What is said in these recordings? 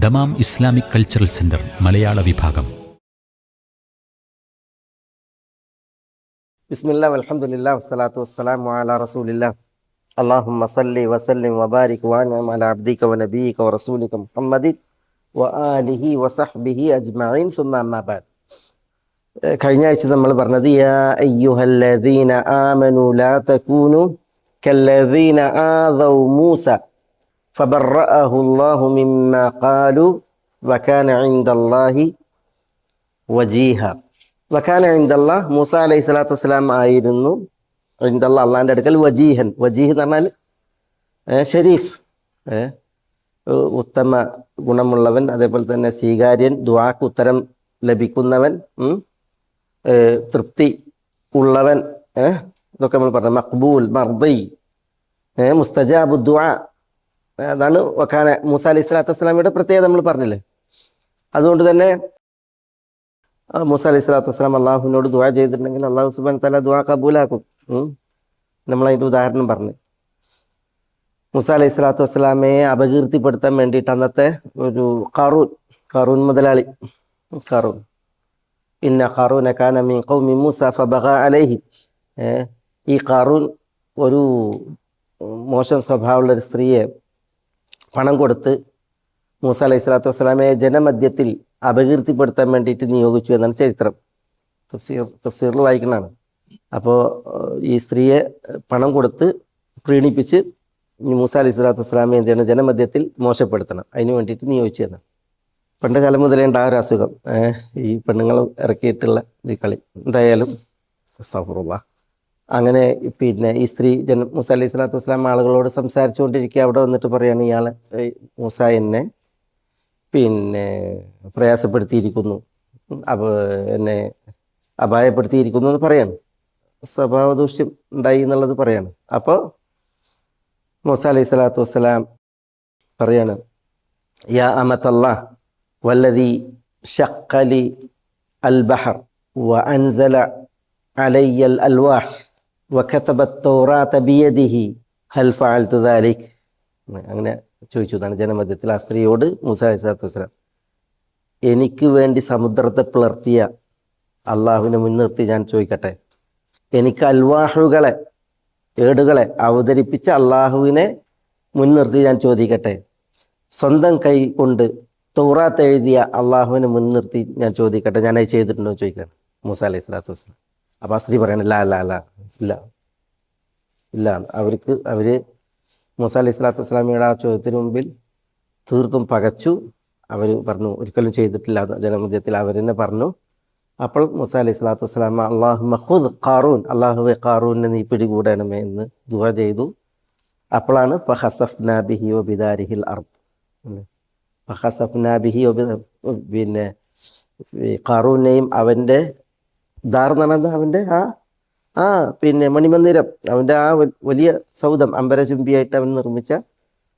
Dammam Islamic cultural centre മലയാള വിഭാഗം. ബിസ്മില്ലാ വൽഹംദുലില്ലാ വസ്സലാത്തു വസ്സലാമു അലാ റസൂലില്ലാ അല്ലാഹുമ്മ സല്ലി വസല്ലിം വബാരിക് വഅൻഇം അലാ അബ്ദിക വനബിയിക വറസൂലിക മുഹമ്മദിൻ വആലിഹി വസഹ്ബിഹി അജ്മഈൻ സുമ്മ അമ്മാ ബഅദ്. കഴിഞ്ഞ ആഴ്ച നമ്മൾ പറഞ്ഞത് യാ അയ്യുഹല്ലദീന ആമനു ലാ തകൂനു കല്ലദീന ആദൗ മൂസ ഫബറഅഹു അല്ലാഹു മിമ്മാ ഖാലു വകാന ഇൻദല്ലാഹി വജീഹ. വകാന ഇൻദല്ലാഹ്, മൂസ അലൈഹി സ്വലാത്തു വസ്സലാം ആയിരുന്നു ഇൻദല്ലാഹ്, അള്ളാഹിൻ്റെ അടുക്കൽ വജീഹൻ. വജീഹ് എന്ന് പറഞ്ഞാൽ ഷരീഫ്, ഉത്തമ ഗുണമുള്ളവൻ, അതേപോലെ തന്നെ സ്വീകാര്യൻ, ദുആക്ക് ഉത്തരം ലഭിക്കുന്നവൻ, തൃപ്തി ഉള്ളവൻ, ഇതൊക്കെ നമ്മൾ പറഞ്ഞു. മഖ്ബൂൽ, മർദി, മുസ്തജാബു ദുആ, അതാണ് വകാന മൂസ അലൈഹി സ്വലാത്തു വസ്സലാമയുടെ പ്രത്യേകത നമ്മൾ പറഞ്ഞില്ലേ. അതുകൊണ്ട് തന്നെ മൂസ അലൈഹി സ്വലാത്തു വസ്സലാം അള്ളാഹുവിനോട് ദുആ ചെയ്തിട്ടുണ്ടെങ്കിൽ അള്ളാഹു സുബ്ഹാനഹു വ തആല ദുആ കബൂലാക്കും. നമ്മളതിൻ്റെ ഉദാഹരണം പറഞ്ഞു. മൂസ അലൈഹി സ്വലാത്തു വസ്സലാമയെ അപകീർത്തിപ്പെടുത്താൻ വേണ്ടിയിട്ട് അന്നത്തെ ഒരു ഖാറൂൻ മുതലാളി, ഇന്ന ഖാറൂന കാന മിൻ ഖൗമി മൂസ ഫബഗാ അലൈഹി. ഈ ഖാറൂൻ ഒരു മോശം സ്വഭാവമുള്ളൊരു സ്ത്രീയെ പണം കൊടുത്ത് മൂസ അലൈഹി സ്വലാത്തു വസ്സലാമയെ ജനമധ്യത്തിൽ അപകീർത്തിപ്പെടുത്താൻ വേണ്ടിയിട്ട് നിയോഗിച്ചു എന്നാണ് ചരിത്രം. തഫ്സീറിൽ വായിക്കുന്നതാണ്. അപ്പോൾ ഈ സ്ത്രീയെ പണം കൊടുത്ത് പ്രീണിപ്പിച്ച് മൂസ അലൈഹി സ്വലാത്തു വസ്സലാമയെ എന്ത് ചെയ്യണം, ജനമധ്യത്തിൽ മോശപ്പെടുത്തണം, അതിന് വേണ്ടിയിട്ട് നിയോഗിച്ചു എന്നാണ്. പണ്ട് കാലം മുതലേ ഉണ്ടായ ഒരു അസുഖം, ഈ പെണ്ണുങ്ങൾ ഇറക്കിയിട്ടുള്ള ഈ കളി. എന്തായാലും അസ്തഗ്ഫിറുല്ലാഹ്. അങ്ങനെ പിന്നെ ഈ സ്ത്രീ മൂസ അലൈഹി സ്വലാത്തു വസ്സലാം ആളുകളോട് സംസാരിച്ചുകൊണ്ടിരിക്കുക. അവിടെ വന്നിട്ട് പറയാണ്, ഇയാൾ മൂസ എന്നെ പിന്നെ പ്രയാസപ്പെടുത്തിയിരിക്കുന്നു, എന്നെ അപായപ്പെടുത്തിയിരിക്കുന്നു എന്ന് പറയാണ്. സ്വഭാവദൂഷ്യം ഉണ്ടായി എന്നുള്ളത് പറയാണ്. അപ്പോൾ മൂസ അലൈഹി സ്വലാത്തു വസ്സലാം പറയാണ്, യാ അമത്തല്ലാഹ് വല്ലദീ ശഖ്ഖലി അൽ ബഹർ വ അൻസല അലയ്യ അൽ അൽവാഹ് വകതബ തൗറാത ബിയദിഹി ഹൽ ഫഅൽതു ദാലിക്. അങ്ങനെ ചോദിച്ചു എന്നാണ് ജനമധ്യത്തിൽ ആ സ്ത്രീയോട് മൂസ അലൈഹി സ്വലാത്തു വസ്സലാം. എനിക്ക് വേണ്ടി സമുദ്രത്തെ പിളർത്തിയ അള്ളാഹുവിനെ മുൻനിർത്തി ഞാൻ ചോദിക്കട്ടെ, എനിക്ക് അൽവാഹുകളെ, ഏടുകളെ അവതരിപ്പിച്ച അള്ളാഹുവിനെ മുൻനിർത്തി ഞാൻ ചോദിക്കട്ടെ, സ്വന്തം കൈ കൊണ്ട് തൗറാത്ത് എഴുതിയ അള്ളാഹുവിനെ മുൻനിർത്തി ഞാൻ ചോദിക്കട്ടെ, ഞാൻ അത് ചെയ്തിട്ടുണ്ടോ എന്ന് ചോദിക്കുകയാണ് മൂസ അലൈഹി സ്വലാത്തു വസ്സലാം. അപ്പോൾ ആ സ്ത്രീ പറയണം, ഇല്ല. അവർ മൂസ അലൈഹി സ്വലാത്തു വസ്സലാമയുടെ ആ ചോദ്യത്തിന് മുമ്പിൽ തീർത്തും പകച്ചു. അവർ പറഞ്ഞു, ഒരിക്കലും ചെയ്തിട്ടില്ല. ജനമധ്യത്തിൽ അവർ തന്നെ പറഞ്ഞു. അപ്പോൾ മൂസ അലൈഹി സ്വലാത്തു വസ്സലാമ അല്ലാഹുമ്മ ഖുദ് ഖാറൂൻ, അള്ളാഹുവെ ഖാറൂനെ നീ പിടികൂടണമേ എന്ന് ദുആ ചെയ്തു. അപ്പോഴാണ് ഫഖസഫ്നാ ബിഹി വബിദാരിഹിൽ അർദ്. ഫഖസഫ്നാ ബിഹി പിന്നെ ഖാറൂനെയും അവൻ്റെ ദാർ എന്ന് പറഞ്ഞാൽ അവൻ്റെ പിന്നെ മണിമന്ദിരം, അവൻ്റെ ആ വലിയ സൗധം, അമ്പരചുംബിയായിട്ട് അവൻ നിർമ്മിച്ച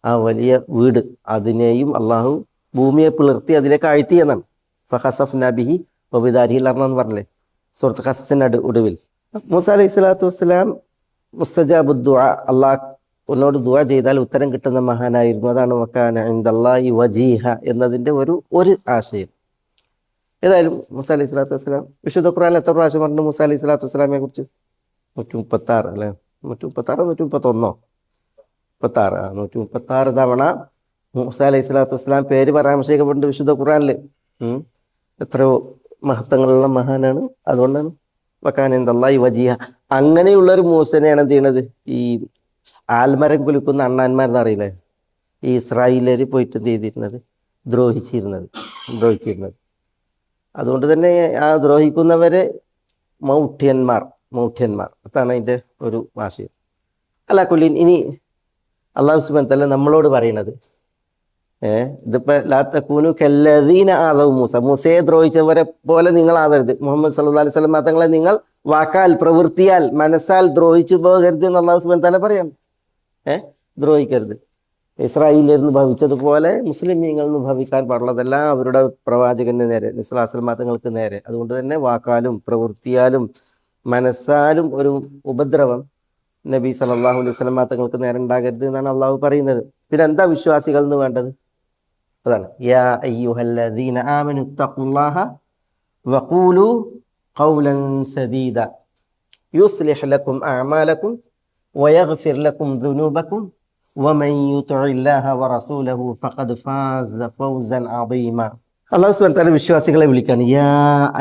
ആ വലിയ വീട്, അതിനെയും അള്ളാഹു ഭൂമിയെ പിളർത്തി അതിലേക്ക് ആഴ്ത്തി എന്നാണ്. ഫഖസഫ്നാ ബിഹി വബിദാരിഹിൽ അർദ് എന്ന് പറഞ്ഞില്ലേ സൂറത്ത് ഖസസിൻ്റെ ഒടുവിൽ. മൂസ അലൈഹി സ്വലാത്തു വസ്സലാം മുസ്തജാബു ദുആ, അള്ളാഹുവിനോട് ദുആ ചെയ്താൽ ഉത്തരം കിട്ടുന്ന മഹാനായിരുന്നു. അതാണ് വകാന ഇൻദല്ലാഹി വജീഹ എന്നതിൻ്റെ ഒരു ആശയം. ഏതായാലും മൂസ അലൈഹി സ്വലാത്തു വസ്സലാം വിശുദ്ധ ഖുർആനിൽ എത്ര പ്രാവശ്യം പറഞ്ഞു മൂസ അലൈഹി സ്വലാത്തു വസ്സലാമിനെ കുറിച്ച്? 136 അല്ലേ? 136 136 തവണ മൂസ അലൈഹി സ്വലാത്തു വസ്സലാം പേര് പരാമർശിക്കപ്പെട്ടുണ്ട് വിശുദ്ധ ഖുർആനിൽ. എത്രയോ മഹത്വങ്ങളുള്ള മഹാനാണ്. അതുകൊണ്ടാണ് വകാന ഇൻദല്ലാഹി വജീഹ. അങ്ങനെയുള്ളൊരു മൂസനെയാണ് എന്ത് ചെയ്യണത്, ഈ ആൽമരം കുലുക്കുന്ന അണ്ണാന്മാരെന്ന് അറിയില്ലേ, ഈ ഇസ്രായേലർ പോയിട്ട് എന്ത് ചെയ്തിരുന്നത്, ദ്രോഹിച്ചിരുന്നത്. അതുകൊണ്ട് തന്നെ ആ ദ്രോഹിക്കുന്നവരെ മൗഢ്യന്മാർ, അതാണ് അതിൻ്റെ ഒരു ആശയം. അല്ല കൊല്ലിൻ. ഇനി അല്ലാഹു സുബ്ഹാനഹു വ തആല നമ്മളോട് പറയണത്, ഇതിപ്പോൾ ലാ തകൂനു കല്ലദീന ആദൗ മൂസയെ ദ്രോഹിച്ചവരെ പോലെ നിങ്ങളാവരുത്. മുഹമ്മദ് സല്ലല്ലാഹു അലൈഹി വസല്ലം തങ്ങളെ നിങ്ങൾ വാക്കാൽ, പ്രവൃത്തിയാൽ, മനസ്സാൽ ദ്രോഹിച്ചു പോകരുത് എന്ന് അല്ലാഹു സുബ്ഹാനഹു വ തആല പറയാണ്. ദ്രോഹിക്കരുത്. ഇസ്രായേലിൽ ഭവിച്ചതുപോലെ മുസ്ലിമീങ്ങളിൽ നിന്ന് ഭവിക്കാൻ പാടുള്ളതല്ല അവരുടെ പ്രവാചകന് നേരെ, നബി സല്ലല്ലാഹു അലൈഹി വസല്ലം തങ്ങൾക്ക് നേരെ. അതുകൊണ്ട് തന്നെ വാക്കാലും പ്രവൃത്തിയാലും മനസ്സാലും ഒരു ഉപദ്രവം നബി സല്ലല്ലാഹു അലൈഹി വസല്ലം തങ്ങൾക്ക് നേരെ ഉണ്ടാകരുത് എന്നാണ് അള്ളാഹു പറയുന്നത്. പിന്നെ എന്താ വിശ്വാസികൾ എന്ന് വേണ്ടത്? അതാണ് യാ അയ്യുഹല്ലദീന ആമനു തഖുല്ലാഹ വഖൂലു ഖൗലൻ സദീദ യുസ്ലിഹ് ലക്കും അഅമാലക്കും വയഗ്ഫിർ ലക്കും ദുനൂബക്കും വമൻ യുതിഇല്ലാഹ വറസൂലഹു ഫഖദ് ഫാസ ഫൗസൻ അദീമ. അല്ലാഹു സുബ്ഹാനഹു വ തആല വിശ്വാസികളെ വിളിക്കാണ് യാ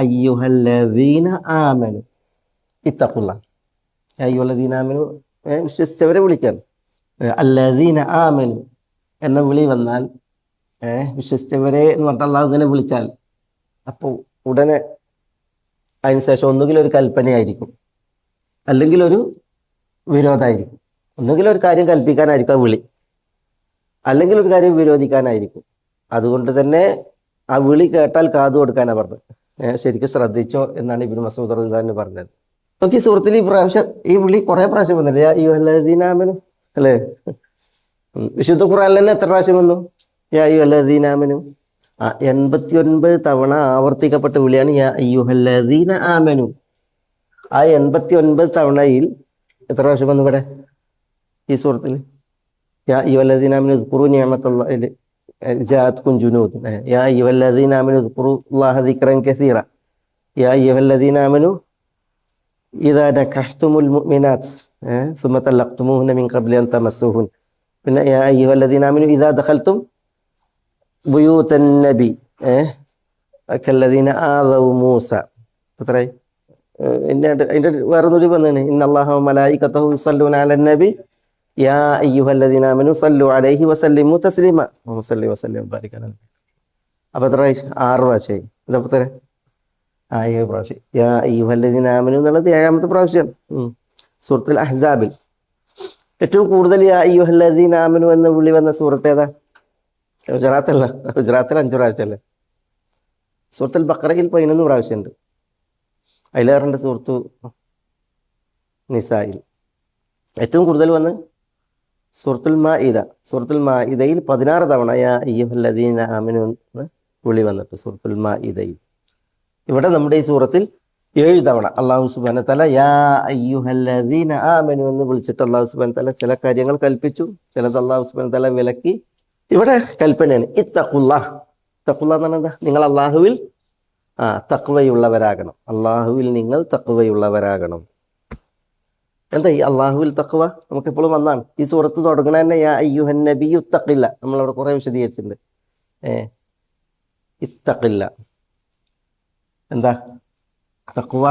അയ്യുഹല്ലദീന ആമനു ഇത്തഖുല്ലാഹ്. യാ അയ്യുഹല്ലദീന ആമനു വിശ്വസിച്ചവരെ വിളിക്കാണ്. അല്ലദീന ആമനു എന്ന വിളി വന്നാൽ വിശ്വസിച്ചവരെ എന്ന് പറഞ്ഞാൽ അള്ളാഹു ഇങ്ങനെ വിളിച്ചാൽ അപ്പോൾ ഉടനെ അതിനുശേഷം ഒന്നുകിൽ ഒരു കൽപ്പനയായിരിക്കും, അല്ലെങ്കിൽ ഒരു വിരോധമായിരിക്കും. ഒന്നുകിൽ ഒരു കാര്യം കൽപ്പിക്കാനായിരിക്കും ആ വിളി, അല്ലെങ്കിൽ ഒരു കാര്യം വിരോധിക്കാനായിരിക്കും. അതുകൊണ്ട് തന്നെ ആ വിളി കേട്ടാൽ കാതു കൊടുക്കാനാണ് പറഞ്ഞത്. ശരിക്കും ശ്രദ്ധിച്ചോ എന്നാണ് ഇബ്നു മസ്ഊദ് റളിയല്ലാഹു അൻഹു പറഞ്ഞത്. നോക്കി സുഹൃത്തിൽ ഈ പ്രാവശ്യം ഈ വിളി കുറേ പ്രാവശ്യം വന്നില്ല. യാ അയ്യുഹല്ലദീന ആമനു അല്ലേ? വിശുദ്ധ ഖുർആനിൽ തന്നെ എത്ര പ്രാവശ്യം വന്നു യാ അയ്യുഹല്ലദീന ആമനു? 89 തവണ ആവർത്തിക്കപ്പെട്ട വിളിയാണ് യാ അയ്യുഹല്ലദീന ആമനു. ആ 89 തവണയിൽ എത്ര പ്രാവശ്യം വന്നു ഇവിടെ ഈ സൂറത്തിൽ? യാ അയ്യുഹല്ലദീന ആമനു ഉദ്കുറു നിഅമത്തല്ലാഹി ജാഅത്കും ജുനൂദ്. യാ അയ്യുഹല്ലദീന ആമനു ഉദ്കുറുല്ലാഹ ദിക്റൻ കസീറ. യാ അയ്യുഹല്ലദീന ആമനു ഇദാ നകഹ്തുമുൽ മുഅ്മിനാത്ത് സുമ്മ തലഖ്തുമൂഹുന്ന മിൻ ഖബ്ലി അൻ തമസ്സുഹുൻ. പിന്നെ യാ അയ്യുഹല്ലദീന ആമനു ഇദാ ദഖൽതും ബുയൂതൻ നബി കല്ലദീന ആദൗ മൂസ. എത്രയായി? അതിൻ്റെ വേറൊന്നുകൂടി വന്നാണ് ഇന്നല്ലാഹ വമലായികതഹു യുസല്ലൂന അലൻ നബി യാ അയ്യുഹല്ലദീന ആമനു സല്ലു അലൈഹി വസല്ലിമു തസ്ലീമ വസല്ലി വസല്ലിം ബാരിക അലൈഹി. അപ്പോൾ എത്ര പ്രാവശ്യം? 6 പ്രാവശ്യമായി. ഇതപ്പോൾ എത്ര? 7 പ്രാവശ്യം. യാ അയ്യുഹല്ലദീന ആമനു എന്നുള്ളത് 7ാമത്തെ പ്രാവശ്യമാണ്. സൂറത്തുൽ അഹ്സാബിൽ ഏറ്റവും കൂടുതൽ യാ അയ്യുഹല്ലദീന ആമനു എന്ന് വിളി വന്ന സൂറത്ത് ഏതാ? ഗുജറാത്തല്ല, ഗുജറാത്തിൽ 5 പ്രാവശ്യമല്ലേ. സൂറത്തുൽ ബഖറയിൽ 11 പ്രാവശ്യമുണ്ട്. അതിലേറുണ്ട് സൂറത്തു നിസായിൽ. ഏറ്റവും കൂടുതൽ വന്ന് സൂറത്തുൽ മാഇദ. സൂറത്തുൽ മാഇദയിൽ 16 തവണ യാ അയ്യുഹല്ലദീന ആമനു എന്ന് വിളി വന്നിട്ട് സൂറത്തുൽ മാഇദയിൽ. ഇവിടെ നമ്മുടെ ഈ സൂറത്തിൽ 7 തവണ അല്ലാഹു സുബ്ഹാനഹു വ തആല യാ അയ്യുഹല്ലദീന ആമനു എന്ന് വിളിച്ചിട്ട് അല്ലാഹു സുബ്ഹാനഹു വ തആല ചില കാര്യങ്ങൾ കൽപ്പിച്ചു, ചിലത് അല്ലാഹു സുബ്ഹാനഹു വ തആല വിലക്കി. ഇവിടെ കൽപ്പനയാണ് ഇത്തഖുല്ലാഹ്. തഖ്വ എന്ന് പറഞ്ഞാൽ എന്താ? നിങ്ങൾ അള്ളാഹുവിൽ തഖ്വയുള്ളവരാകണം. അള്ളാഹുവിൽ നിങ്ങൾ തഖ്വയുള്ളവരാകണം. എന്താ ഈ അള്ളാഹുവിൽ തഖ്വ? നമുക്കെപ്പോഴും വന്നാണ്. ഈ സൂറത്ത് തുടങ്ങണ തന്നെ യാ അയ്യുഹൻ നബിയ്യു ഇത്തഖില്ല. നമ്മളവിടെ കുറേ വിശദീകരിച്ചിട്ടുണ്ട്. ഇത്തഖില്ല എന്താ തഖ്വ?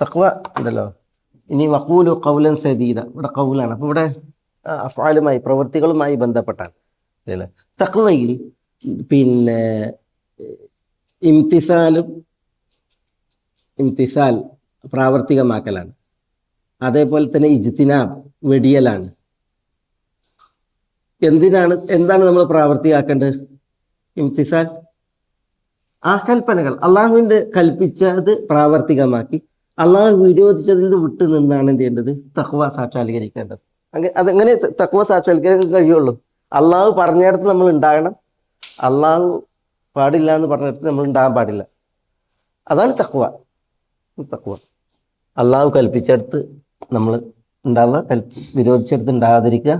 തഖ്വ ഉണ്ടല്ലോ. ഇനി വഖൂലു ഖൗലൻ സദീദ. ഇവിടെ ഖൗലാണ്. അപ്പോൾ ഇവിടെ അഫ്ആലുമായി പ്രവൃത്തികളുമായി ബന്ധപ്പെട്ടാണ് അല്ലേ. തഖ്വയിൽ പിന്നെ ഇംതിസാൽ പ്രാവർത്തികമാക്കലാണ്. അതേപോലെ തന്നെ ഇജ്തിനാബ് വെടിയലാണ്. എന്താണ് നമ്മൾ പ്രാവർത്തികമാക്കേണ്ടത്? ഇംതിസാൽ ആ കൽപ്പനകൾ അള്ളാഹുവിൻ്റെ കൽപ്പിച്ചത് പ്രാവർത്തികമാക്കി അള്ളാഹു വിരോധിച്ചതിൽ നിന്ന് വിട്ടു നിന്നാണ് എന്ത് ചെയ്യേണ്ടത്? തഖ്വ സാക്ഷാത്കരിക്കേണ്ടത്. അതെങ്ങനെ തഖ്വ സാക്ഷാത്കരിക്കാൻ കഴിയുള്ളൂ? അള്ളാഹു പറഞ്ഞിടത്ത് നമ്മൾ ഉണ്ടാകണം, അള്ളാഹു പാടില്ല എന്ന് പറഞ്ഞിടത്ത് നമ്മൾ ഉണ്ടാകാൻ പാടില്ല. അതാണ് തഖ്വ. തഖ്വ അള്ളാഹു കൽപ്പിച്ചെടുത്ത് നമ്മൾ ഉണ്ടാവുക, വിരോധിച്ചെടുത്ത് ഉണ്ടാകാതിരിക്കുക,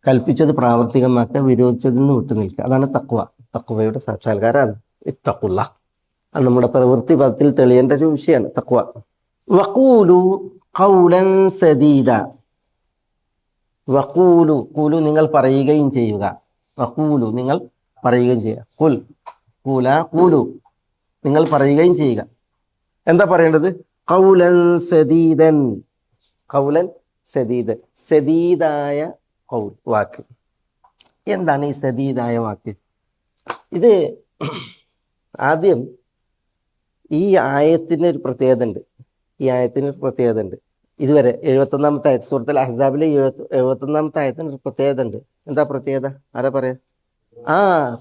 കൽപ്പിച്ചത് പ്രാവർത്തികമാക്കുക, വിരോധിച്ചതിൽ നിന്ന് വിട്ടു നിൽക്കുക. അതാണ് തഖ്വ. തഖ്വയുടെ സാക്ഷാത്കാരമാണ് ഇത്തഖുള്ള. അത് നമ്മുടെ പ്രവൃത്തി പദത്തിൽ തെളിയേണ്ട ഒരു വിഷയമാണ് തഖ്വ. വഖൂലു ഖൗലൻ സദീദ. വഖൂലു ഖൂലു നിങ്ങൾ പറയുകയും ചെയ്യുക. വഖൂലു നിങ്ങൾ പറയുകയും ചെയ്യുക. ഖുൽ ഖൂല ഖൂലു നിങ്ങൾ പറയുകയും ചെയ്യുക. എന്താ പറയേണ്ടത്? ഖൗലൻ സദീദൻ. ഖൗലൻ സദീദൻ, സദീദായ ഖൗൽ, വാക്ക്. എന്താണ് ഈ സദീദായ വാക്ക്? ഇത് ആദ്യം ഈ ആയത്തിനൊരു പ്രത്യേകത ഉണ്ട്. ഇതുവരെ 71ാമത്തെ ആയത്ത്, സൂറത്തുൽ അഹ്സാബിലെ 71ാമത്തെ ആയത്തിനൊരു പ്രത്യേകത ഉണ്ട്. എന്താ പ്രത്യേകത? ആരാ പറയാ?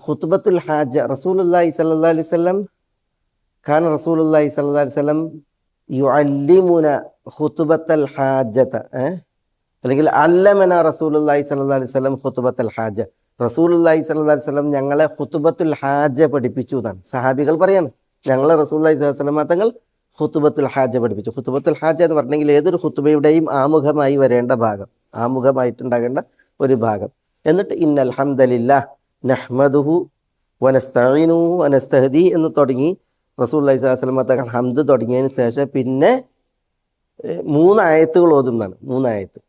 ഖുത്ബത്തുൽ ഹാജ. റസൂലുള്ളാഹി സ്വല്ലല്ലാഹു അലൈഹി വസല്ലം കാന റസൂലുള്ളാഹി സ്വല്ലല്ലാഹു അലൈഹി വസല്ലം യുഅല്ലിമുന ഖുത്ബത്തുൽ ഹാജത. അല്ലെങ്കിൽ അല്ലമന റസൂലുള്ളാഹി സ്വല്ലല്ലാഹു അലൈഹി വസല്ലം ഖുത്ബത്തുൽ ഹാജ. റസൂലുള്ളാഹി സ്വല്ലല്ലാഹു അലൈഹി വസല്ലം ഞങ്ങളെ ഖുത്ബത്തുൽ ഹാജ പഠിപ്പിച്ചു എന്നാണ് സഹാബികൾ പറയാണ്. ഞങ്ങളെ റസൂലുള്ളാഹി സ്വല്ലല്ലാഹു അലൈഹി വസല്ലം തങ്ങൾ ഖുത്ബത്തുൽ ഹാജ പഠിപ്പിച്ചു. ഖുത്ബത്തുൽ ഹാജ എന്ന് പറഞ്ഞെങ്കിൽ ഏതൊരു ഖുത്ബയുടെയും ആമുഖമായി വരേണ്ട ഭാഗം, ആമുഖമായിട്ടുണ്ടാകേണ്ട ഒരു ഭാഗം. എന്നിട്ട് ഇന്നൽ ഹംദലില്ലാഹ് നഹ്മദുഹു വനസ്തഈനുഹു വനസ്തഹദി എന്ന് തുടങ്ങി റസൂലുള്ളാഹി സ്വല്ലല്ലാഹു അലൈഹി വസല്ലം തങ്ങൾ ഹംദ് തുടങ്ങിയതിന് ശേഷം പിന്നെ 3 ആയത്തുകൾ ഓതുന്നതാണ്. 3 ആയത്ത്.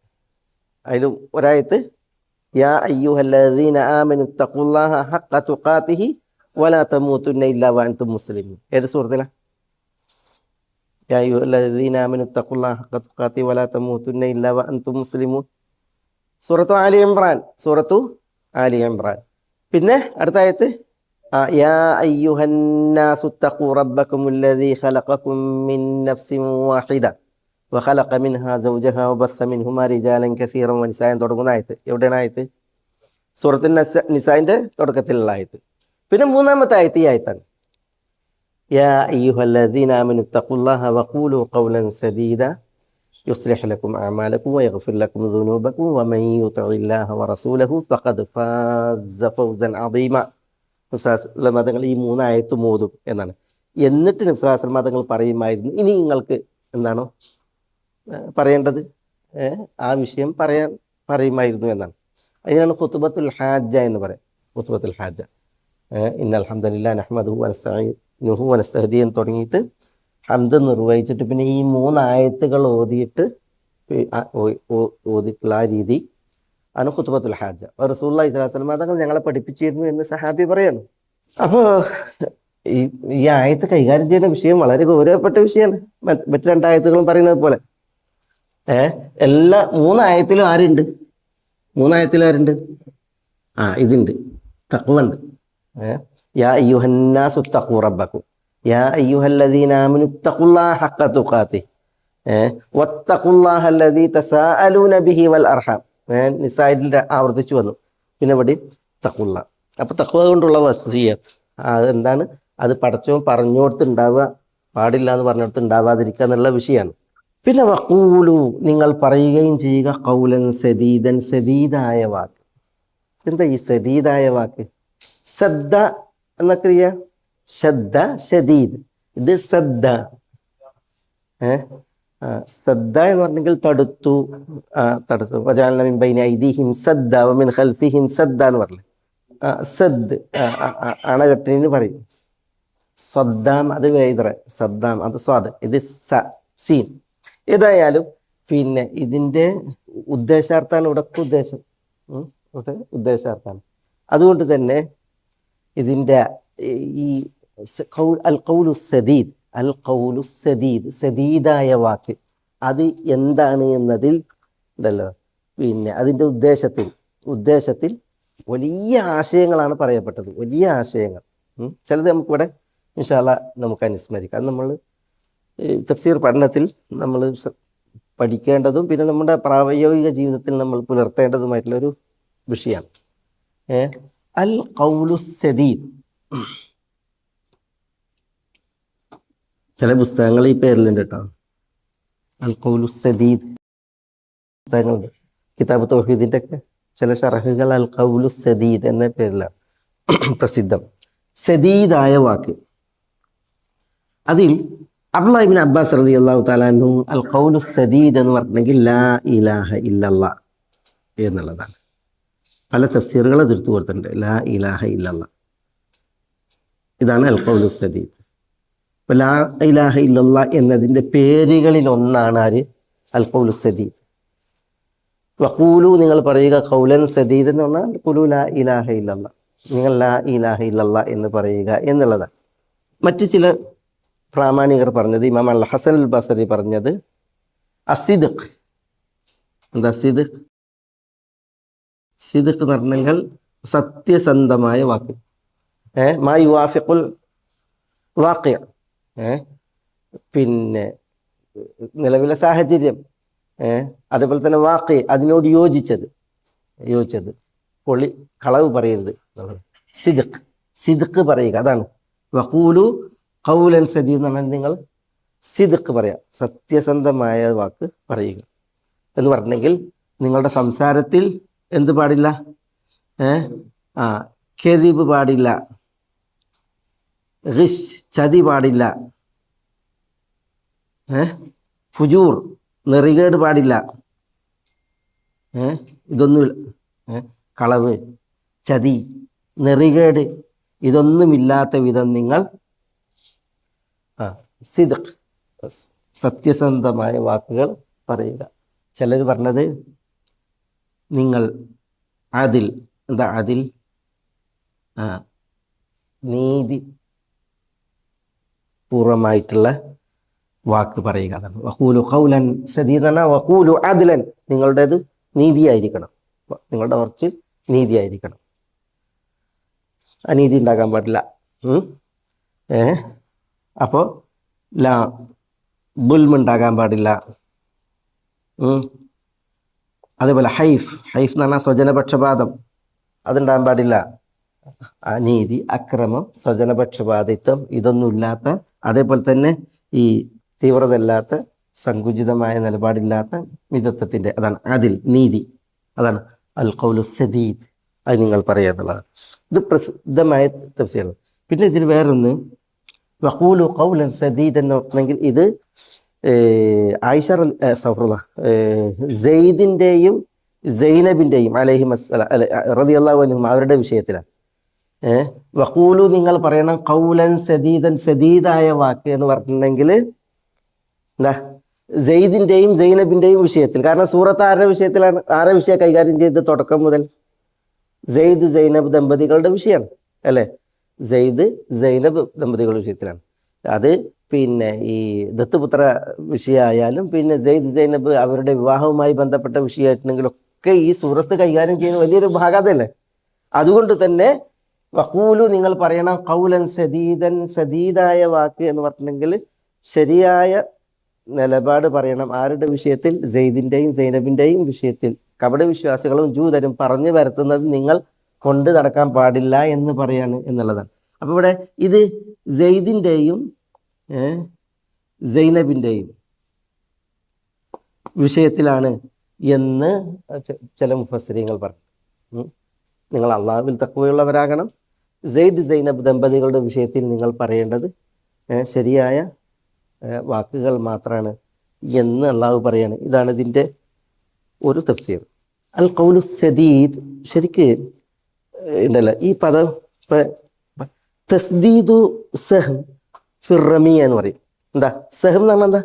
അതിൽ ഒരായത്ത് യാ അയ്യുഹല്ലദീന ആമനു തഖുല്ലാഹ ഹഖ്ക തുഖാതിഹി വലാ തമൂതുന്ന ഇല്ലാ വഅൻതും മുസ്ലിമൂൻ. ഏത് സൂറത്തിലാണ്? യാ അയ്യുഹല്ലദീന ആമനു തഖുല്ലാഹ ഹഖ്ക തുഖാതിഹി വലാ തമൂതുന്ന ഇല്ലാ വഅൻതും മുസ്ലിമൂൻ. സൂറത്തു ആലി ഇംറാൻ. പിന്നെ അടുത്ത ആയത്ത് യാ അയ്യുഹന്നാസു തഖൂ റബ്ബക്കുമുല്ലദീ ഖലഖക്കും മിൻ നഫ്സിൻ വാഹിദ വഖലഖ മിൻഹാ സൗജഹാ വബസ്സ മിൻഹുമാ റിജാലൻ കസീറൻ വനിസാ തുടങ്ങുന്ന ആയത്ത്. എവിടെയാണ് ആയത്ത്? സൂറത്തുൻ നിസാഇന്റെ തുടക്കത്തിലുള്ള ആയത്ത്. പിന്നെ 3-ാമത്തെ ആയത്ത് ഈ ആയത്താണ്. യാ അയ്യുഹല്ലദീന ആമനു തഖുല്ലാഹ വഖൂലു ഖൗലൻ സദീദ യുസ്ലിഹ് ലക്കും അഅമാലക്കും വയഗ്ഫിർ ലക്കും ദുനൂബക്കും വമൻ യുതിഇല്ലാഹ വറസൂലഹു ഫഖദ് ഫാസ ഫൗസൻ അദീമ. മതങ്ങൾ ഈ 3 ആയത്തും ഓതും എന്നാണ്. എന്നിട്ട് നബി മതങ്ങൾ പറയുമായിരുന്നു, ഇനി നിങ്ങൾക്ക് എന്താണോ പറയേണ്ടത് ആ വിഷയം പറയുമായിരുന്നു എന്നാണ്. അതിനാണ് ഖുതുബത്തുൽ ഹാജ എന്ന് പറയാം. ഖുതുബത്തുൽ ഹാജ ഇന്നൽ ഹംദലില്ലാഹി നഹ്മദുഹു വനസ്തഈനുഹു വനസ്തഹ്ദിഹി എന്ന് തുടങ്ങിയിട്ട് ഹംദ് നിർവഹിച്ചിട്ട് പിന്നെ ഈ 3 ആയത്തുകൾ ഓതിയിട്ടുള്ള ആ രീതി ആണ് ഖുതുബത്തുൽ ഹാജ. റസൂലുള്ളാഹി സ്വല്ലല്ലാഹു അലൈഹി വസല്ലം തങ്ങൾ ഞങ്ങളെ പഠിപ്പിച്ചിരുന്നു എന്ന് സഹാബി പറയാണ്. അപ്പോൾ ഈ ആയത്ത് കൈകാര്യം ചെയ്യുന്ന വിഷയം വളരെ ഗൗരവപ്പെട്ട വിഷയമാണ്. മറ്റു 2 ആയത്തുകളും പറയുന്നത് പോലെ എല്ലാ 3 ആയത്തിലും ആരുണ്ട്? 3 ആയത്തിലും ആരുണ്ട്? ഇതുണ്ട്, തഖ്വണ്ട്. യാ അയ്യുഹന്നാസു തഖൂ റബ്ബക്കും യാ അയ്യുഹല്ലദീന ആമനു തഖുല്ലാഹ ഹഖ്ക തുഖാതിഹി വത്തഖുല്ലാഹ അല്ലദീ തസാഅലൂന ബിഹി വൽ അർഹാം. നിസായിൽ ആവർത്തിച്ചു വന്നു. പിന്നെ ഇവിടെ തഖുള്ള. അപ്പോൾ തഖ്വ കൊണ്ടുള്ള വസിയ്യത്ത് അതെന്താണ്? അത് പടച്ചവൻ പറഞ്ഞോടത്ത് ഉണ്ടാവുക പാടില്ല എന്ന് പറഞ്ഞിടത്ത് ഉണ്ടാവാതിരിക്കുക എന്നുള്ള വിഷയമാണ്. പിന്നെ വഖൂലു നിങ്ങൾ പറയുകയും ചെയ്യുക ഖൗലൻ സദീദൻ സദീദായ വാക്ക്. എന്താ ഈ സദീദായ വാക്ക്? സദ്ദ എന്ന ക്രിയ, ശദ്ദ ഷദീദ്, ഇത് സദ്ദ. സദ്ദ എന്ന് പറഞ്ഞെങ്കിൽ തടുത്തു. വജഅൽനാ മിൻ ബൈനി ഐദീഹിം സദ്ദ വമിൻ ഖൽഫിഹിം സദ്ദ എന്ന് പറഞ്ഞു. സദ് അണകെട്ടിന് പറയും. സദ്ദാം അത് വേദറ, സദ്ദാം അത് സ്വാദ്, ഇത് സീൻ. ഏതായാലും പിന്നെ ഇതിൻ്റെ ഉദ്ദേശാർത്ഥാണ് ഇവിടെ ഉദ്ദേശം, ഉദ്ദേശാർത്ഥാണ്. അതുകൊണ്ട് തന്നെ ഇതിൻ്റെ ഈ അൽ ഖൗലു സദീദ് സദീദായ വാക്ക് അത് എന്താണ് എന്നതിൽ ഉണ്ടല്ലോ, പിന്നെ അതിൻ്റെ ഉദ്ദേശത്തിൽ വലിയ ആശയങ്ങളാണ് പറയപ്പെട്ടത്. വലിയ ആശയങ്ങൾ ചിലത് നമുക്കിവിടെ ഇൻഷാ അല്ലാഹ് നമുക്ക് അനുസ്മരിക്കാം. അത് നമ്മൾ തഫ്സീർ പഠനത്തിൽ നമ്മൾ പഠിക്കേണ്ടതും പിന്നെ നമ്മുടെ പ്രായോഗിക ജീവിതത്തിൽ നമ്മൾ പുലർത്തേണ്ടതുമായിട്ടുള്ളൊരു വിഷയമാണ്. അൽ ഖൗലു സദീദ്. ചില പുസ്തകങ്ങൾ ഈ പേരിലുണ്ട് കേട്ടോ, അൽ ഖൗലു സദീദ് പുസ്തകങ്ങളുണ്ട്. കിതാബ് തൗഹീദിൻ്റെ ഒക്കെ ചില ഷറഹുകൾ അൽ ഖൗലു സദീദ് എന്ന പേരിലാണ് പ്രസിദ്ധം. സദീദായ വാക്ക്. അതിൽ അബ്ദുല്ലാഹി ഇബ്നു അബ്ബാസ് റളിയല്ലാഹു തആല അൻഹു അൽ ഖൗലു സദീദ് എന്ന് പറഞ്ഞെങ്കിൽ ലാ ഇലാഹ ഇല്ലല്ലാഹ് എന്നുള്ളതാണ്. പല തഫ്സീറുകൾ എടുത്തു കൊടുത്തിട്ടുണ്ട്. ലാ ഇലാഹ ഇല്ലല്ലാഹ് ഇതാണ് അൽ ഖൗലു സദീദ്. അപ്പോൾ ലാ ഇലാഹ ഇല്ലല്ലാഹ് എന്നതിൻ്റെ പേരുകളിൽ ഒന്നാണ് ആര്? അൽ ഖൗലു സദീദ്. വഖൂലു നിങ്ങൾ പറയുക ഖൗലൻ സദീദ് എന്ന് പറഞ്ഞാൽ ഖുലു ലാ ഇലാഹ ഇല്ലല്ലാഹ്, നിങ്ങൾ ലാ ഇലാഹ ഇല്ലല്ലാഹ് എന്ന് പറയുക എന്നുള്ളതാണ്. മറ്റ് ചില പ്രാമാണികർ പറഞ്ഞത്, ഇമാം അൽ ഹസൻ അൽ ബസരി പറഞ്ഞത് അസിദ്ഖ്. എന്താ സിദ്ഖ്? സിദ്ഖ് എന്ന് പറഞ്ഞെങ്കിൽ സത്യസന്ധമായ വാക്ക്. മാ യുവാഫിഖുൽ വാഖിഅ, പിന്നെ നിലവിലെ സാഹചര്യം, അതേപോലെ തന്നെ വാഖി അതിനോട് യോജിച്ചത് കളവ് പറയരുത്. സിദ്ഖ് പറയുക, അതാണ് വഖൂലു ഖൗലൻ സദീദ് എന്ന് പറഞ്ഞാൽ നിങ്ങൾ സിദ്ഖ് പറയുക, സത്യസന്ധമായ വാക്ക് പറയുക എന്ന് പറഞ്ഞെങ്കിൽ നിങ്ങളുടെ സംസാരത്തിൽ എന്ത് പാടില്ല? കെദിബ് പാടില്ല, ഗിഷ് ചതി പാടില്ല, ഫുജൂർ നെറികേട് പാടില്ല, ഇതൊന്നുമില്ല. കളവ്, ചതി, നെറികേട് ഇതൊന്നുമില്ലാത്ത വിധം നിങ്ങൾ സിദ്ഖ് സത്യസന്ധമായ വാക്കുകൾ പറയുക. ചിലർ പറഞ്ഞത് നിങ്ങൾ അതിൽ എന്താ അതിൽ നീതി പൂർവമായിട്ടുള്ള വാക്ക് പറയുക. അതാണ് വഖൂലു ഖൗലൻ സദീദന വഖൂലു അദ്ലൻ. നിങ്ങളുടേത് നീതിയായിരിക്കണം, നിങ്ങളുടെ പറച്ചിൽ നീതിയായിരിക്കണം, അനീതി ഉണ്ടാകാൻ പാടില്ല. അപ്പോൾ ലാ ബുൽമുണ്ടാകാൻ പാടില്ല. അതേപോലെ ഹൈഫ് എന്ന് പറഞ്ഞാൽ സ്വജനപക്ഷപാതം, അതുണ്ടാകാൻ പാടില്ല. അനീതി, അക്രമം, സ്വജനപക്ഷപാതിത്വം ഇതൊന്നുമില്ലാത്ത, അതേപോലെ തന്നെ ഈ തീവ്രത ഇല്ലാത്ത, സങ്കുചിതമായ നിലപാടില്ലാത്ത മിതത്വത്തിൻ്റെ, അതാണ് അതിൽ നീതി, അതാണ് അൽ ഖൗലു സദീദ്. അത് നിങ്ങൾ പറയാന്നുള്ളതാണ്. ഇത് പ്രസിദ്ധമായ തഫ്സീറാണ്. പിന്നെ ഇതിൽ വേറൊന്ന് വഖൂലു ഖൗലൻ സദീദ് എന്ന് പറഞ്ഞെങ്കിൽ ഇത് ആയിഷ സെയ്ദിൻ്റെയും സൈനബിൻ്റെയും റളിയല്ലാഹു അൻഹും അവരുടെ വിഷയത്തിലാണ്. വഖൂലു നിങ്ങൾ പറയണം ഖൗലൻ സദീദൻ, സദീദായ വാക്ക് എന്ന് പറഞ്ഞിട്ടുണ്ടെങ്കിൽ എന്താ സെയ്ദിൻ്റെയും സൈനബിൻ്റെയും വിഷയത്തിൽ. കാരണം സൂറത്ത് ആരുടെ വിഷയത്തിലാണ്, ആരുടെ വിഷയം കൈകാര്യം ചെയ്ത് തുടക്കം മുതൽ? സെയ്ദ് സൈനബ് ദമ്പതികളുടെ വിഷയമാണ് അല്ലേ? സെയ്ദ് സൈനബ് ദമ്പതികളുടെ വിഷയത്തിലാണ്. അത് പിന്നെ ഈ ദത്തുപുത്ര വിഷയമായാലും പിന്നെ സെയ്ദ് സൈനബ് അവരുടെ വിവാഹവുമായി ബന്ധപ്പെട്ട വിഷയമായിട്ടുണ്ടെങ്കിലും ഒക്കെ ഈ സൂറത്ത് കൈകാര്യം ചെയ്യുന്ന വലിയൊരു ഭാഗതല്ലേ. അതുകൊണ്ട് തന്നെ വഖൂലു നിങ്ങൾ പറയണം ഖൗലൻ സദീദൻ, സദീദായ വാക്ക് എന്ന് പറഞ്ഞിട്ടുണ്ടെങ്കിൽ ശരിയായ നിലപാട് പറയണം. ആരുടെ വിഷയത്തിൽ? സെയ്ദിൻ്റെയും സൈനബിൻ്റെയും വിഷയത്തിൽ. കപട വിശ്വാസികളും ജൂതരും പറഞ്ഞു വരുത്തുന്നത് നിങ്ങൾ കൊണ്ട് നടക്കാൻ പാടില്ല എന്ന് പറയാണ് എന്നുള്ളതാണ്. അപ്പോൾ ഇവിടെ ഇത് സെയ്ദിൻ്റെയും സൈനബിൻ്റെയും വിഷയത്തിലാണ് എന്ന് ചില മുഫസ്സിരീങ്ങൾ പറഞ്ഞു. നിങ്ങൾ അള്ളാഹുവിൽ തഖ്വയുള്ളവരാകണം. സെയ്ദ് സൈനബ് ദമ്പതികളുടെ വിഷയത്തിൽ നിങ്ങൾ പറയേണ്ടത് ശരിയായ വാക്കുകൾ മാത്രമാണ് എന്ന് അള്ളാഹു പറയാണ്. ഇതാണ് ഇതിൻ്റെ ഒരു തഫ്സീർ. അൽ ഖൗലു സദീദ് ശരിക്ക് ഉണ്ടല്ലോ ഈ പദം. തസ്ദീദു സഹം ഫിർ റമിയ എന്ന് പറയും. എന്താ സഹം എന്ന് പറഞ്ഞാൽ? എന്താ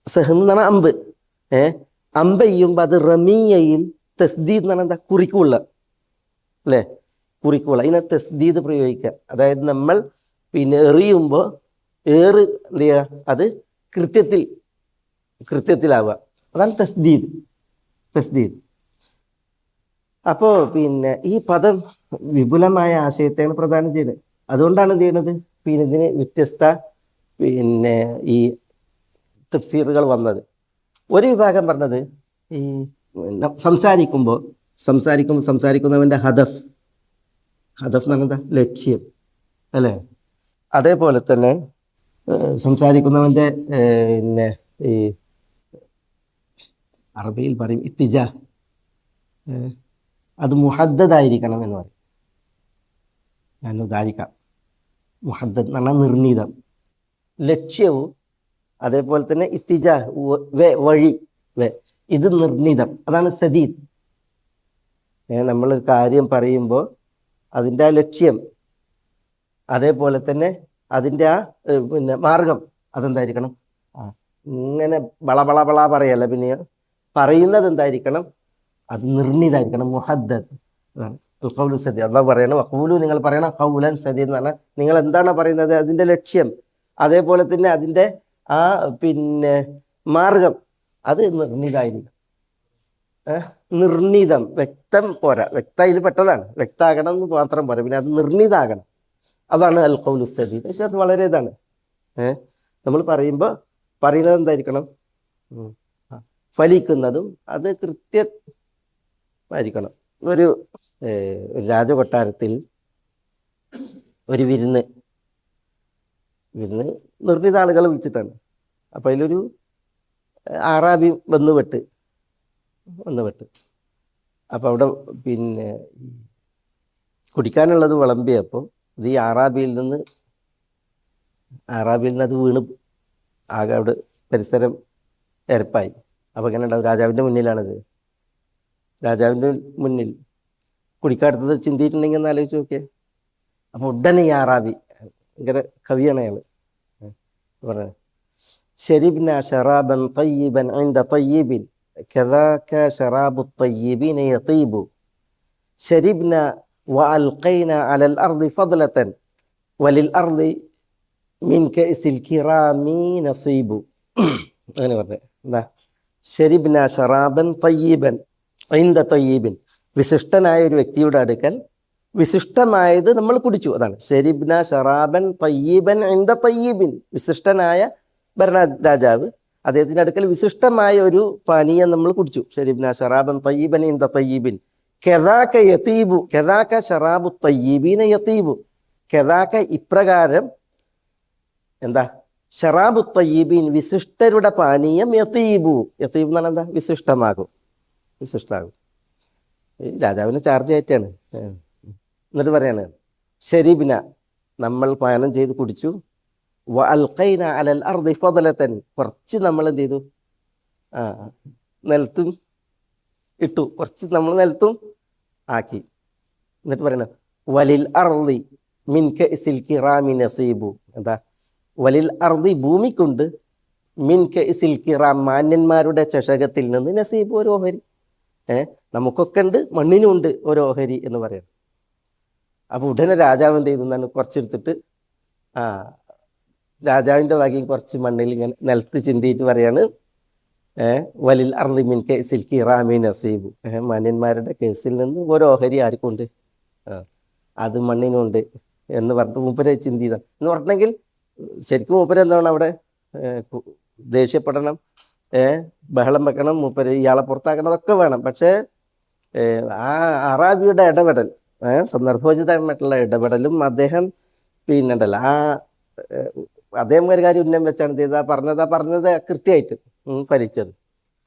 സഹം എന്ന് പറഞ്ഞാൽ അമ്പ്. അമ്പ് ചെയ്യുമ്പോൾ അത് റമിയയിൽ തസ്ദീദ് എന്ന് പറഞ്ഞാൽ എന്താ? കുറിക്കുള്ള അല്ലേ, കുറിക്കുള്ള. ഇതിനെ തസ്ദീദ് പ്രയോഗിക്കുക. അതായത് നമ്മൾ പിന്നെ എറിയുമ്പോൾ എന്ത് ചെയ്യുക? അത് കൃത്യത്തിലാവുക. അതാണ് തസ്ദീദ്. അപ്പോൾ പിന്നെ ഈ പദം വിപുലമായ ആശയത്തെയാണ് പ്രദാനം ചെയ്യുന്നത്. അതുകൊണ്ടാണ് എന്ത് ചെയ്യുന്നത്, പിന്നെ ഇതിന് വ്യത്യസ്ത പിന്നെ ഈ തഫ്സീറുകൾ വന്നത്. ഒരു വിഭാഗം പറഞ്ഞത് ഈ സംസാരിക്കുന്നവൻ്റെ ഹദഫ് എന്ന് പറഞ്ഞാൽ ലക്ഷ്യം അല്ലേ. അതേപോലെ തന്നെ സംസാരിക്കുന്നവൻ്റെ പിന്നെ ഈ അറബിയിൽ പറയും ഇത്തിജാ, അത് മുഹദ്ദദായിരിക്കണം എന്ന് പറയും. ഞാൻ ഉദാഹരിക്കാം. മുഹദ്ദദ് എന്ന് പറഞ്ഞാൽ നിർണീതം, ലക്ഷ്യവും അതേപോലെ തന്നെ ഇത്തിജാ വഴി ഇത് നിർണീതം. അതാണ് സദീദ്. നമ്മളൊരു കാര്യം പറയുമ്പോൾ അതിൻ്റെ ആ ലക്ഷ്യം, അതേപോലെ തന്നെ അതിൻ്റെ ആ പിന്നെ മാർഗം അതെന്തായിരിക്കണം? ഇങ്ങനെ ബള പറയല്ല, പിന്നെ പറയുന്നത് എന്തായിരിക്കണം? അത് നിർണീതായിരിക്കണം, മുഹദ്ദദ്. അതാണ് അൽ ഖൗലു സദീദ്. അള്ളാഹു പറയണം വഖൂലു നിങ്ങൾ പറയണം ഖൗലൻ സദീദ് എന്ന് പറഞ്ഞാൽ നിങ്ങൾ എന്താണ് പറയുന്നത്, അതിൻ്റെ ലക്ഷ്യം, അതേപോലെ തന്നെ അതിൻ്റെ ആ പിന്നെ മാർഗം അത് നിർണീതായിരിക്കും. നിർണീതം, വ്യക്തം പോരാ, വ്യക്തയിൽ പെട്ടതാണ്, വ്യക്തമാകണം എന്ന് മാത്രം പോരാ, പിന്നെ അത് നിർണീതാകണം. അതാണ് അൽ ഖൗലു സദീദ്. പക്ഷെ അത് വളരെ ഇതാണ്. നമ്മൾ പറയുന്നത് എന്തായിരിക്കണം? ഫലിക്കുന്നതും അത് കൃത്യമായിരിക്കണം. ഒരു രാജകൊട്ടാരത്തിൽ ഒരു വിരുന്ന് നിർണീത ആളുകൾ വിളിച്ചിട്ടാണ്. അപ്പം അതിലൊരു ആറാബി വന്ന് പെട്ട്. അപ്പോൾ അവിടെ പിന്നെ കുടിക്കാനുള്ളത് വിളമ്പിയപ്പോൾ ഇത് ഈ ആറാബിയിൽ നിന്ന് അത് വീണ് ആകെ അവിടെ പരിസരം എരപ്പായി. അപ്പോൾ ഇങ്ങനെ ഉണ്ടാവും, രാജാവിൻ്റെ മുന്നിലാണിത്. രാജാവിൻ്റെ മുന്നിൽ കുടിക്കാടുത്തത് ചിന്തിയിട്ടുണ്ടെങ്കിൽ ഒന്ന് ആലോചിച്ച് നോക്കിയേ. അപ്പോൾ ഉടനെ ഈ ആറാബി, ഭയങ്കര കവിയാണ് അയാൾ പറഞ്ഞത്, ഷരിബ്ന ഷറാബൻ തയ്യിബൻ ഇൻദ തയ്യിബിൻ കദാക ഷറാബു തയ്യിബിന യതീബു ഷരിബ്ന വഅൽഖൈന അലൽ അർദി ഫദ്ലതൻ വലിൽ അർദി മിൻ കഅസിൽ കിറാമി നസീബു. അങ്ങനെ പറഞ്ഞത് എന്താ? ഷരിബ്ന ഷറാബൻ തയ്യിബൻ ഇൻദ തയ്യിബിൻ, വിശിഷ്ടനായ ഒരു വ്യക്തിയുടെ അടുക്കൽ വിശിഷ്ടമായത് നമ്മൾ കുടിച്ചു. അതാണ് ഷരിബ്ന ഷറാബൻ തയ്യിബൻ ഇൻദ തയ്യിബിൻ, വിശിഷ്ടനായ ഭരണരാജാവ്, അദ്ദേഹത്തിൻ്റെ അടുക്കൽ വിശിഷ്ടമായ ഒരു പാനീയം നമ്മൾ കുടിച്ചു. ഷരിബ്ന ഷറാബൻ തയ്യിബൻ ഇൻദ തയ്യിബിൻ കദാക യതീബു, കദാക ഷറാബു തയ്യിബീന യതീബു, കദാക ഇപ്രകാരം എന്താ? ഷറാബു തയ്യിബീൻ, വിശിഷ്ടരുടെ പാനീയം, യതീബു, യതീബ് എന്നാണ് എന്താ? വിശിഷ്ടമാകും, വിശിഷ്ടമാകും. രാജാവിനെ ചാർജ് ആയിട്ടാണ്. എന്നിട്ട് പറയാണ് ഷരിബ്ന, നമ്മൾ പാനം ചെയ്ത് കുടിച്ചു, വ അൽഖൈന അലൽ അർദി ഫദ്ലതൻ, കുറച്ച് നമ്മൾ എന്ത് ചെയ്തു? നിലത്തും ഇട്ടു, കുറച്ച് നമ്മൾ നിലത്തും ആക്കി. എന്നിട്ട് പറയണ വലിൽ അർദി മിൻ കഅസിൽ കിറാമി നസീബു, എന്താ? വലിൽ അർദി, ഭൂമിക്കുണ്ട്, മിൻ കഅസിൽ കിറാം, മാന്യന്മാരുടെ ചഷകത്തിൽ നിന്ന്, നസീബ്, ഒരു ഓഹരി. നമുക്കൊക്കെ ഉണ്ട്, മണ്ണിനും ഉണ്ട് ഒരു ഓഹരി എന്ന് പറയണം. അപ്പോൾ ഉടനെ രാജാവ് എന്ത് ചെയ്തെന്നാണ്? കുറച്ചെടുത്തിട്ട് രാജാവിൻ്റെ വകയും കുറച്ച് മണ്ണിൽ ഇങ്ങനെ നിലത്ത് ചിന്തിയിട്ട് പറയാണ്, വലിൽ അർളി മിൻ കേസിൽ കിറാമി നസീബു, മാന്യന്മാരുടെ കേസിൽ നിന്ന് ഒരു ഓഹരി ആർക്കുണ്ട്? അത് മണ്ണിനുണ്ട് എന്ന് പറഞ്ഞിട്ട് മൂപ്പരെ ചിന്തിത എന്ന് പറഞ്ഞെങ്കിൽ ശരിക്കും മൂപ്പര് എന്താണ് അവിടെ? ദേഷ്യപ്പെടണം, ബഹളം വെക്കണം, മൂപ്പര് ഇയാളെ പുറത്താക്കണം, അതൊക്കെ വേണം. പക്ഷേ ആ അറാബിയുടെ ഇടപെടൽ, സന്ദർഭോചിതമായിട്ടുള്ള ഇടപെടലും അദ്ദേഹം പിന്നുണ്ടല്ലോ അദ്ദേഹം ഒരു കാര്യം ഉന്നം വെച്ചാണ് ചെയ്തത്, പറഞ്ഞത് കൃത്യമായിട്ട് ഭരിച്ചത്.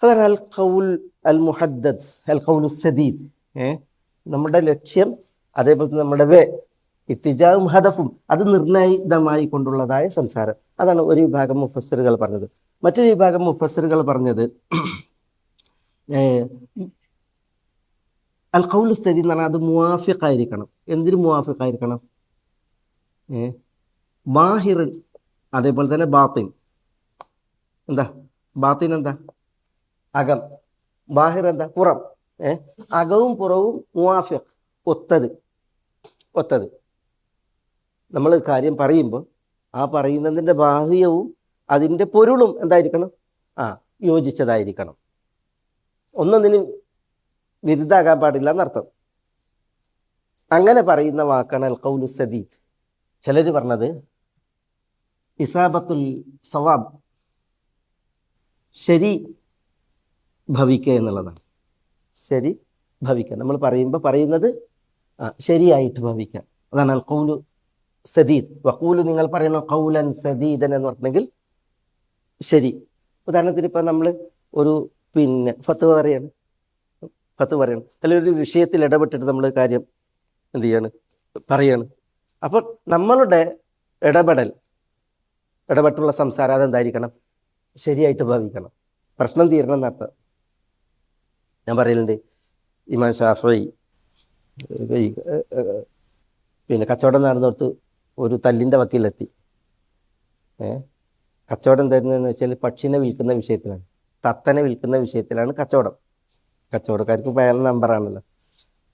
അതാണ് അൽ ഖൗൽ അൽ മുഹദ്ദദ്, അൽ ഖൗലു സദീദ്. നമ്മുടെ ലക്ഷ്യം, അതേപോലെ നമ്മുടെ ഇത്തിജാവും ഹദഫും, അത് നിർണയിതമായി കൊണ്ടുള്ളതായ സംസാരം. അതാണ് ഒരു വിഭാഗം മുഫസ്സിറുകൾ പറഞ്ഞത്. മറ്റൊരു വിഭാഗം മുഫസ്സിറുകൾ പറഞ്ഞത് അൽ ഖൗലു സദീദ് എന്ന് പറഞ്ഞാൽ അത് മുവാഫിഖായിരിക്കണം. എന്തിനു മുവാഫിഖായിരിക്കണം? മാഹിറിൻ, അതേപോലെ തന്നെ ബാത്തിൻ. എന്താ ബാത്തിൻ? എന്താ? അകം. ബാഹിർ എന്താ? പുറം. അകവും പുറവും മുവാഫിഖ്, ഒത്തത്. നമ്മൾ കാര്യം പറയുമ്പോൾ ആ പറയുന്നതിൻ്റെ ബാഹ്യവും അതിൻ്റെ പൊരുളും എന്തായിരിക്കണം? യോജിച്ചതായിരിക്കണം. ഒന്നൊന്നിന് വിരുദ്ധാകാൻ പാടില്ല എന്നർത്ഥം. അങ്ങനെ പറയുന്ന വാക്കാണ് അൽ ഖൗലു സദീദ്. ചിലർ പറഞ്ഞത് ഇസാബത്തുൽ സവാബ്, ശരി ഭവിക്കുക എന്നുള്ളതാണ്. ശരി ഭവിക്കുക, നമ്മൾ പറയുന്നത് ശരിയായിട്ട് ഭവിക്കുക, അതാണ് അൽ ഖൗലു സദീദ്. വഖൂലു, നിങ്ങൾ പറയണം ഖൗലൻ സദീദൻ എന്ന് പറഞ്ഞെങ്കിൽ ശരി. ഉദാഹരണത്തിന് ഇപ്പം നമ്മൾ ഒരു ഫത്വ പറയാണ്, അല്ലെങ്കിൽ ഒരു വിഷയത്തിൽ ഇടപെട്ടിട്ട് നമ്മൾ കാര്യം എന്ത് പറയാണ്. അപ്പോൾ നമ്മളുടെ ഇടപെട്ടുള്ള സംസാരം അതെന്തായിരിക്കണം? ശരിയായിട്ട് ഭാവിക്കണം, പ്രശ്നം തീരണം എന്നർത്ഥം. ഞാൻ പറയലുണ്ട്, ഇമാം ഷാഫി കച്ചവടം നടന്നിടത്ത് ഒരു തല്ലിൻ്റെ വക്കീലെത്തി. കച്ചവടം തരുന്നതെന്ന് വെച്ചാൽ പക്ഷിനെ വിൽക്കുന്ന വിഷയത്തിലാണ്, തത്തനെ വിൽക്കുന്ന വിഷയത്തിലാണ് കച്ചവടക്കാർക്ക് പല നമ്പറാണല്ലോ.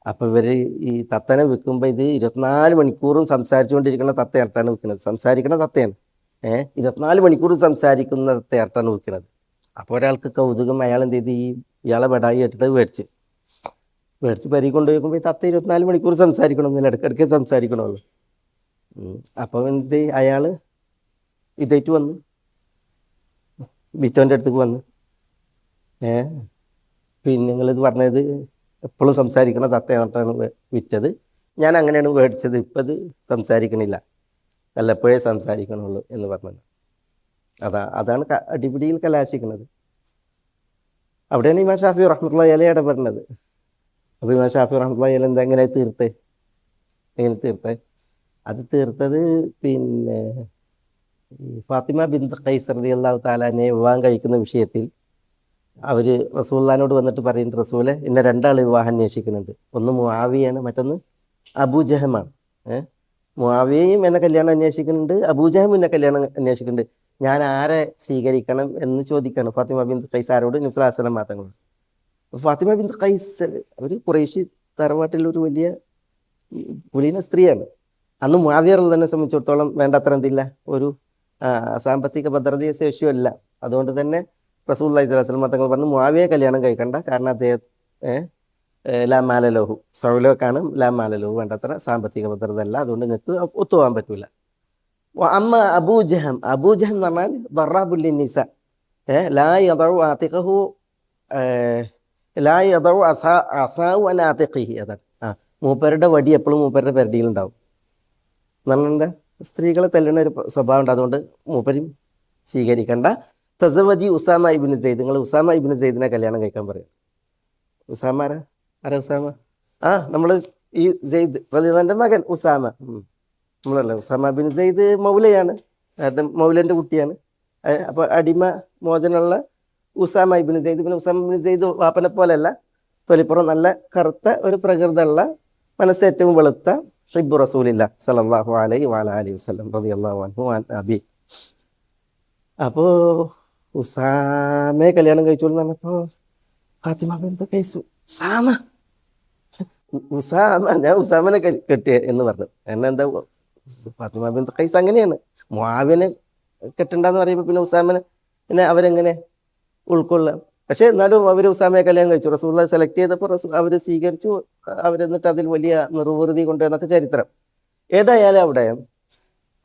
അപ്പോൾ ഇവർ ഈ തത്തനെ വിൽക്കുമ്പോൾ ഇത് 24 മണിക്കൂറും സംസാരിച്ചുകൊണ്ടിരിക്കുന്ന തത്തയായിട്ടാണ് വിൽക്കുന്നത്. സംസാരിക്കുന്ന തത്തയാണ്, 24 മണിക്കൂറും സംസാരിക്കുന്ന തത്തയായിട്ടാണ് വിൽക്കുന്നത്. അപ്പോൾ ഒരാൾക്ക് കൗതുകം, അയാൾ എന്ത് ചെയ്ത് ഇയാളെ ബടായി ഇട്ടിട്ട് മേടിച്ച് പരി കൊണ്ടുപോയിക്കുമ്പോൾ ഈ തത്ത 24 മണിക്കൂർ സംസാരിക്കണമെന്നില്ല, ഇടയ്ക്കിടയ്ക്ക് സംസാരിക്കണമല്ലോ. അപ്പോൾ എന്ത് അയാൾ ഇതായിട്ട് വന്ന് ബിറ്റോൻ്റെ അടുത്തേക്ക് വന്ന് നിങ്ങളിത് പറഞ്ഞത് എപ്പോഴും സംസാരിക്കണ തത്തയായിട്ടാണ് വിറ്റത്, ഞാൻ അങ്ങനെയാണ് മേടിച്ചത്, ഇപ്പം അത് സംസാരിക്കണില്ല, വല്ലപ്പോഴേ സംസാരിക്കണുള്ളൂ എന്ന് പറഞ്ഞത്. അതാണ് അടിപിടിയിൽ കലാശിക്കുന്നത്. അവിടെയാണ് ഇമാം ഷാഫി റഹ്മത്തുള്ളാഹി അലൈഹി ഇടപെടുന്നത്. അപ്പോൾ ഇമാം ഷാഫി റഹ്മത്തുള്ളാഹി അലൈഹി എങ്ങനെ തീർത്തേ? അത് തീർത്തത് ഫാത്തിമ ബിൻത് ഖൈസ് റളിയല്ലാഹു തആല അൻഹയെ വിവാഹം കഴിക്കുന്ന വിഷയത്തിൽ അവർ റസൂലുള്ളാഹിനോട് വന്നിട്ട് പറയുന്നുണ്ട്, റസൂലെ ഇന്നെ രണ്ടാൾ വിവാഹം അന്വേഷിക്കുന്നുണ്ട്, ഒന്ന് മുആവിയാണ്, മറ്റൊന്ന് അബൂജഹമാണ്. മുആവിയയും എന്നെ കല്യാണം അന്വേഷിക്കുന്നുണ്ട്, അബൂജഹം എന്നെ കല്യാണം അന്വേഷിക്കുന്നുണ്ട്, ഞാൻ ആരെ സ്വീകരിക്കണം എന്ന് ചോദിക്കുകയാണ് ഫാത്തിമ ബിൻത് ഖൈസ് ആരോട്? നബി സ്വല്ലല്ലാഹു അലൈഹി വസല്ലം മാത്രങ്ങളോട്. ഫാത്തിമ ബിൻത് ഖൈസ് ഒരു ഖുറൈശി തറവാട്ടിൽ ഒരു വലിയ കുലീന സ്ത്രീയാണ്. അന്ന് മുആവിയ റളിയല്ലാഹുവിനെ സംബന്ധിച്ചിടത്തോളം വേണ്ടത്ര എന്തില്ല, ഒരു സാമ്പത്തിക ഭദ്രതയോ ശേഷിയല്ല. അതുകൊണ്ട് തന്നെ റസൂലുള്ളാഹി സ്വല്ലല്ലാഹു അലൈഹി വസല്ലം തങ്ങൾ പറഞ്ഞു മുആവിയയെ കല്യാണം കഴിക്കണ്ട, കാരണം അദ്ദേഹം ലാ മാലലോഹു സൗലോക്കാണ്, ലാ മാലലോഹു വേണ്ടത്ര സാമ്പത്തിക ഭദ്രത അല്ല, അതുകൊണ്ട് നിങ്ങൾക്ക് ഒത്തുപോകാൻ പറ്റൂല. അമ്മ അബൂജഹം, അബൂജഹം എന്ന് പറഞ്ഞാൽ ദറാബുല്ലിനിസ, ലാ യദഉ ആതിഖഹു ലാ യദഉ അസാഉ അൻ ആതിഖിഹി, അതാണ് മൂപ്പരുടെ വടി എപ്പോഴും മൂപ്പരുടെ പെരടിയിലുണ്ടാവും. എന്നുപറഞ്ഞാൽ സ്ത്രീകളെ തല്ലുന്ന ഒരു സ്വഭാവം ഉണ്ട്, അതുകൊണ്ട് മൂപ്പരും സ്വീകരിക്കണ്ട. തസവജി ഉസാമ ഇബ്നു സെയ്ദ്, നിങ്ങൾ ഉസാമ ഇബ്നു സെയ്ദിനെ കല്യാണം കഴിക്കാൻ പറയും. ഉസാമ ആരാ ഉസാമ? നമ്മൾ ഈ സെയ്ദ് റളിയല്ലാഹുവിന്റെ മകൻ ഉസാമ, നമ്മളല്ല. ഉസാമ ബിൻ സെയ്ദ് മൗലയാണ്, മൗലൻ്റെ കുട്ടിയാണ്. അപ്പോൾ അടിമ മോചനമുള്ള ഉസാമ ഇബ്നു സെയ്ദ്. പിന്നെ ഉസാമ ഇബ്നു സെയ്ദ് വാപ്പനെ പോലെയല്ല, തൊലിപ്പുറം നല്ല കറുത്ത ഒരു പ്രകൃതമുള്ള, മനസ്സേറ്റവും വെളുത്ത ഹിബ്ബു റസൂലില്ലാഹി സ്വല്ലല്ലാഹു അലൈഹി വഅലിഹി വസല്ലം റളിയല്ലാഹു അൻഹു അൻ അബി. അപ്പോൾ ഉസാമയെ കല്യാണം കഴിച്ചോളൂ എന്ന് പറഞ്ഞപ്പോൾ ഫാത്തിമ ബിൻത് ഖൈസ് ഉസാമ ഞാൻ ഉസാമനെ കെട്ടിയ എന്ന് പറഞ്ഞു. എന്നെന്താ ഫാത്തിമ ബിൻത് ഖൈസ് അങ്ങനെയാണ്, മുആവിയനെ കെട്ടണ്ടെന്ന് പറയുമ്പോൾ പിന്നെ ഉസാമനെ പിന്നെ അവരെങ്ങനെ ഉൾക്കൊള്ളാം? പക്ഷേ എന്നാലും അവർ ഉസാമയെ കല്യാണം കഴിച്ചു. റസൂലുള്ളാഹി സെലക്ട് ചെയ്തപ്പോൾ അവർ സ്വീകരിച്ചു, അവരെന്നിട്ട് അതിൽ വലിയ നിർവൃതി കൊണ്ടുവന്നൊക്കെ ചരിത്രം. ഏതായാലും അവിടെ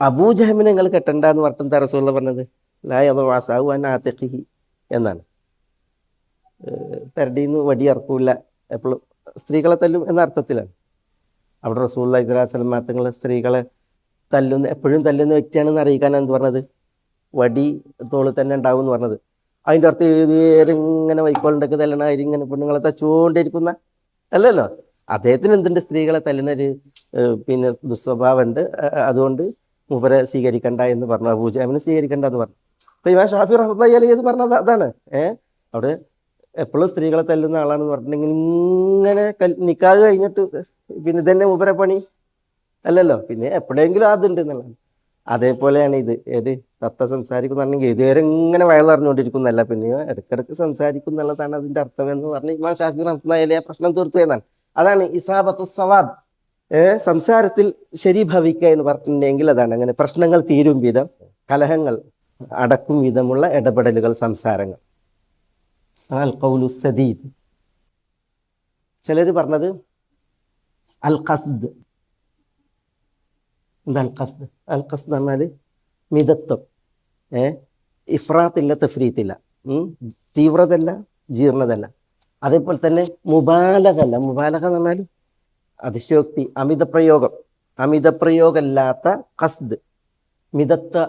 അബൂജഹമിനെ നിങ്ങൾ കെട്ടണ്ട എന്ന് പറഞ്ഞിട്ട് റസൂലുള്ളാഹി പറഞ്ഞത് ലാ യദഉ അസാഉ അൻ ആതിഖിഹി എന്നാണ്. പെരടിന്ന് വടി ഇറക്കൂല, എപ്പോഴും സ്ത്രീകളെ തല്ലും എന്ന അർത്ഥത്തിലാണ്. അവിടെ റസൂലുള്ളാഹി സ്വല്ലല്ലാഹു അലൈഹി വസല്ലം തങ്ങൾ സ്ത്രീകളെ എപ്പോഴും തല്ലുന്ന വ്യക്തിയാണെന്ന് അറിയിക്കാനാണ് എന്ത് പറഞ്ഞത്, വടി തോളിൽ തന്നെ ഉണ്ടാവും എന്ന് പറഞ്ഞത്. അതിൻ്റെ അർത്ഥം ഏതിങ്ങനെ വൈക്കോളുണ്ടൊക്കെ തല്ലണ ഇങ്ങനെ പെണ്ണുങ്ങളെ തച്ചുകൊണ്ടിരിക്കുന്ന അല്ലല്ലോ. അദ്ദേഹത്തിന് എന്തുണ്ട്, സ്ത്രീകളെ തല്ലുന്നൊരു പിന്നെ ദുസ്വഭാവമുണ്ട്, അതുകൊണ്ട് മൂപ്പരെ സ്വീകരിക്കണ്ട എന്ന് പറഞ്ഞു, അബൂജഹലിനെ സ്വീകരിക്കണ്ട എന്ന് പറഞ്ഞു. അപ്പോൾ ഇമാം ഷാഫി റഹ്മത്തുള്ളാഹി അലൈഹി പറഞ്ഞത് അതാണ്. അവിടെ എപ്പോഴും സ്ത്രീകളെ തല്ലുന്ന ആളാണെന്ന് പറഞ്ഞിട്ടുണ്ടെങ്കിൽ ഇങ്ങനെ നിക്കാഹ് കഴിഞ്ഞിട്ട് പിന്നെ ഇതന്നെ മൂപ്പരെ പണി അല്ലല്ലോ, പിന്നെ എപ്പോഴെങ്കിലും അതുണ്ട് എന്നുള്ളതാണ്. അതേപോലെയാണ് ഇത്. തത്ത സംസാരിക്കുന്നുണ്ടെങ്കിൽ ഇതുവരെ ഇങ്ങനെ വയറിഞ്ഞുകൊണ്ടിരിക്കുന്നല്ല, പിന്നെയോ ഇടയ്ക്കിടയ്ക്ക് സംസാരിക്കും എന്നുള്ളതാണ് അതിൻ്റെ അർത്ഥം എന്ന് പറഞ്ഞ് ഇമാം ഷാഫി റഹ്മത്തുള്ളാഹി അലൈഹി പ്രശ്നം തീർത്തു എന്നാണ്. അതാണ് ഇസാബത്തു സവാബ്. സംസാരത്തിൽ ശരി ഭവിക്കുക എന്ന് പറഞ്ഞിട്ടുണ്ടെങ്കിൽ അതാണ് അങ്ങനെ പ്രശ്നങ്ങൾ തീരും വിധം, കലഹങ്ങൾ അടക്കും വിധമുള്ള ഇടപെടലുകൾ, സംസാരങ്ങൾ. അൽ ഖൗലു സദീദ്. ചിലർ പറഞ്ഞത് അൽ ഖസ്ദ്. എന്താ അൽ ഖസ്ദ്? അൽ ഖസ്ദ് എന്ന് പറഞ്ഞാൽ മിതത്വം. ഇഫ്രാത്തില്ല, തഫ്രീത്തില്ല, തീവ്രതല്ല, ജീർണതല്ല. അതേപോലെ തന്നെ മുബാലകല്ല. മുബാലക എന്ന് പറഞ്ഞാൽ അതിശയോക്തി, അമിതപ്രയോഗം. അമിതപ്രയോഗമല്ലാത്ത ഖസ്ദ്, മിതത്വ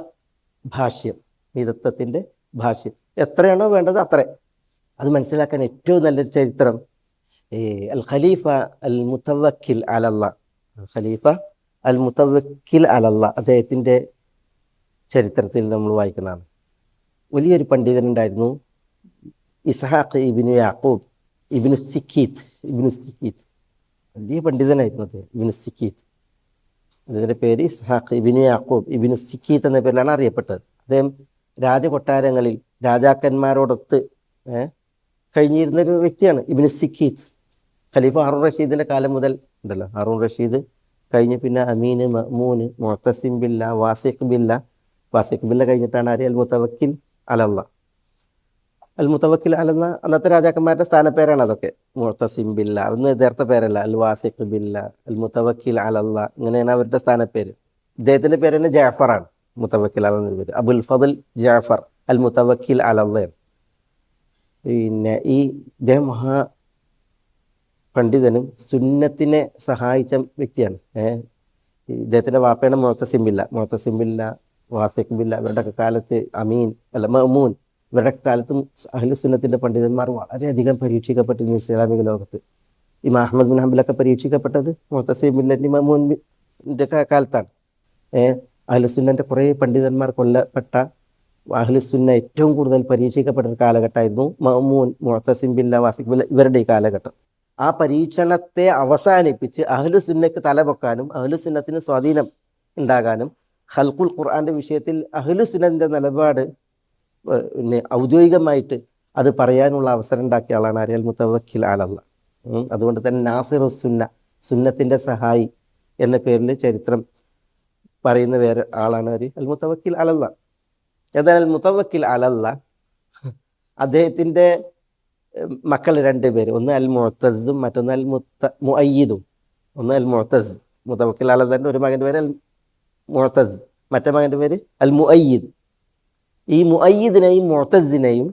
ഭാഷ്യം, മിതത്വത്തിൻ്റെ ഭാഷ്യം. എത്രയാണോ വേണ്ടത് അത്ര. അത് മനസ്സിലാക്കാൻ ഏറ്റവും നല്ലൊരു ചരിത്രം അൽ ഖലീഫ അൽ മുതവക്കിൽ അലല്ലാഹ്, ഖലീഫ അൽ മുതവക്കിൽ അലല്ലാഹ് അദ്ദേഹത്തിൻ്റെ ചരിത്രത്തിൽ നമ്മൾ വായിക്കുന്നതാണ്. വലിയൊരു പണ്ഡിതനുണ്ടായിരുന്നു, ഇസ്ഹാഖ് ഇബ്നു യാഖൂബ് ഇബ്നു സിക്കീത്ത്. വലിയ പണ്ഡിതനായിരുന്നു അദ്ദേഹം, ഇബ്നു സിക്കീത്ത്. അദ്ദേഹത്തിൻ്റെ പേര് ഇസ്ഹാഖ് ഇബ്നു യാഖൂബ് ഇബ്നു സിക്കീത്ത് എന്ന പേരിലാണ് അറിയപ്പെട്ടത്. അദ്ദേഹം രാജകൊട്ടാരങ്ങളിൽ രാജാക്കന്മാരോടൊത്ത് കഴിഞ്ഞിരുന്നൊരു വ്യക്തിയാണ് ഇബ്നു സിക്കീത്ത്. ഖലീഫ ഹാറൂൺ റഷീദിൻ്റെ കാലം മുതൽ ഉണ്ടല്ലോ, ഹാറൂൺ റഷീദ് കഴിഞ്ഞ് പിന്നെ അമീന്, മഅ്മൂന്, മുഅ്തസിം ബില്ലാ, വാസിഖ് ബില്ല കഴിഞ്ഞിട്ടാണ് ആര്? അൽ മുതവക്കിൽ അലല്ലാഹ്. അൽ മുതവക്കിൽ അലല്ലാ അന്നത്തെ രാജാക്കന്മാരുടെ സ്ഥാനപ്പേരാണ് അതൊക്കെ. മുഅ്തസിം ബില്ല അന്ന് യഥാർത്ഥ പേരല്ല. അൽ വാസിഖ് ബില്ല, അൽ മുതവക്കിൽ അലല്ലാഹ്, ഇങ്ങനെയാണ് അവരുടെ സ്ഥാനപ്പേര്. ഇദ്ദേഹത്തിൻ്റെ പേര് തന്നെ ജാഫറാണ്, മുതവക്കിൽ അലന്നൊരു പേര്. അബുൽ ഫضൽ ജാഫർ അൽ മുതവക്കിൽ അലല്ലാഹ്. പിന്നെ ഇദ്ദേഹം മഹാ പണ്ഡിതനും സുന്നത്തിനെ സഹായിച്ച വ്യക്തിയാണ്. ഇദ്ദേഹത്തിൻ്റെ വാപ്പയാണ് മുഅ്തസിം ബില്ല, വാസിഖ് ബില്ല. ഇവരുടെയൊക്കെ കാലത്ത് മഅ്മൂൻ, ഇവരുടെയൊക്കെ കാലത്തും അഹ്ലു സുന്നത്തിൻ്റെ പണ്ഡിതന്മാർ വളരെയധികം പരീക്ഷിക്കപ്പെട്ടിരുന്നു ഇസ്ലാമിക ലോകത്ത്. ഇമാം അഹ്മദ് ബിൻ ഹംബലൊക്കെ പരീക്ഷിക്കപ്പെട്ടത് മുഅ്തസിം ബില്ലൻ്റെ, മഅ്മൂനിൻ്റെ കാലത്താണ്. അഹ്ലു സുന്നൻ്റെ കുറേ പണ്ഡിതന്മാർ കൊല്ലപ്പെട്ട അഹ്ലുസുന്ന ഏറ്റവും കൂടുതൽ പരീക്ഷിക്കപ്പെട്ട ഒരു കാലഘട്ടമായിരുന്നു മഅ്മൂൻ, മുഅ്തസിം ബില്ലാ, വാസിഖ് ബില്ലാ ഇവരുടെ ഈ കാലഘട്ടം. ആ പരീക്ഷണത്തെ അവസാനിപ്പിച്ച് അഹ്ലുസുന്നക്ക് തലപൊക്കാനും അഹ്ലുസുന്നത്തിന് സ്വാധീനം ഉണ്ടാകാനും ഖൽഖുൽ ഖുർആന്റെ വിഷയത്തിൽ അഹ്ലുസുന്നന്റെ നിലപാട് പിന്നെ ഔദ്യോഗികമായിട്ട് അത് പറയാനുള്ള അവസരം ഉണ്ടാക്കിയ ആളാണ് ആര്? അൽ മുതവക്കിൽ അലല്ലാഹ്. അതുകൊണ്ട് തന്നെ നാസിറുസ് സുന്ന, സുന്നത്തിൻ്റെ സഹായി എന്ന പേരിൽ ചരിത്രം പറയുന്ന വേറെ ആളാണ് ആര്? അൽ മുതവക്കിൽ അലല്ലാഹ്. ഏതായാലും അൽ മുതവക്കിൽ അലല്ലാഹ് അദ്ദേഹത്തിൻ്റെ മക്കൾ 2 പേര്, ഒന്ന് അൽ മുഅ്തസും മറ്റൊന്ന് അൽ മുഅയ്യിദും. ഒന്ന് അൽ മുഅ്തസ്, മുതവക്കിൽ അലല്ലാഹ്ൻ്റെ ഒരു മകൻ്റെ പേര് അൽ മുഅ്തസ്, മറ്റേ മകൻ്റെ പേര് അൽ മുഅയ്യിദ്. ഈ മുഅയ്യിദിനെയും മുഅ്തസിനെയും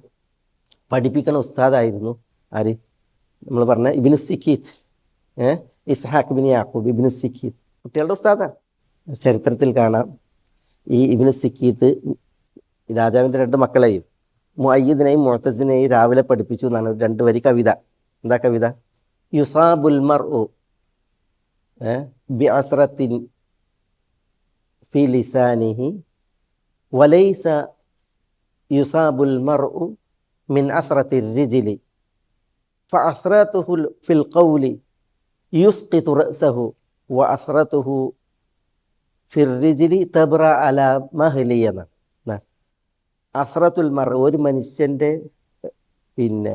പഠിപ്പിക്കുന്ന ഉസ്താദായിരുന്നു ആര്? നമ്മൾ പറഞ്ഞ ഇബ്നു സിക്കീത്ത്, ഇസ്ഹാഖ് ബിൻ യാക്കൂബ് ഇബ്നു സിക്കീത്ത്, കുട്ടികളുടെ ഉസ്താദാണ്. ചരിത്രത്തിൽ കാണാം ഈ ഇബ്നു സിക്കീത്ത് രാജാവിൻ്റെ 2 മക്കളെയും മുഅയ്യിദിനെയും മുഅ്തസിനെയും രാവിലെ പഠിപ്പിച്ചു എന്നാണ് 2 വരി കവിത. എന്താ കവിത? യുസാബുൽ മർഉ ബിഅസ്റത്തിൻ ഫി ലിസാനിഹി വലൈസ യുസാബുൽ മർഉ മിൻ അസ്റത്തിർ റിജ്ലി ഫഅസ്റതുഹു ഫിൽ ഖൗലി യുസ്ഖിതു റഅസഹു വഅസ്റതുഹു ഫിർ റിജ്ലി തബ്റ അലാ മഹ്ലി എന്ന അസ്റത്തുൽ മർ, ഒരു മനുഷ്യൻ്റെ പിന്നെ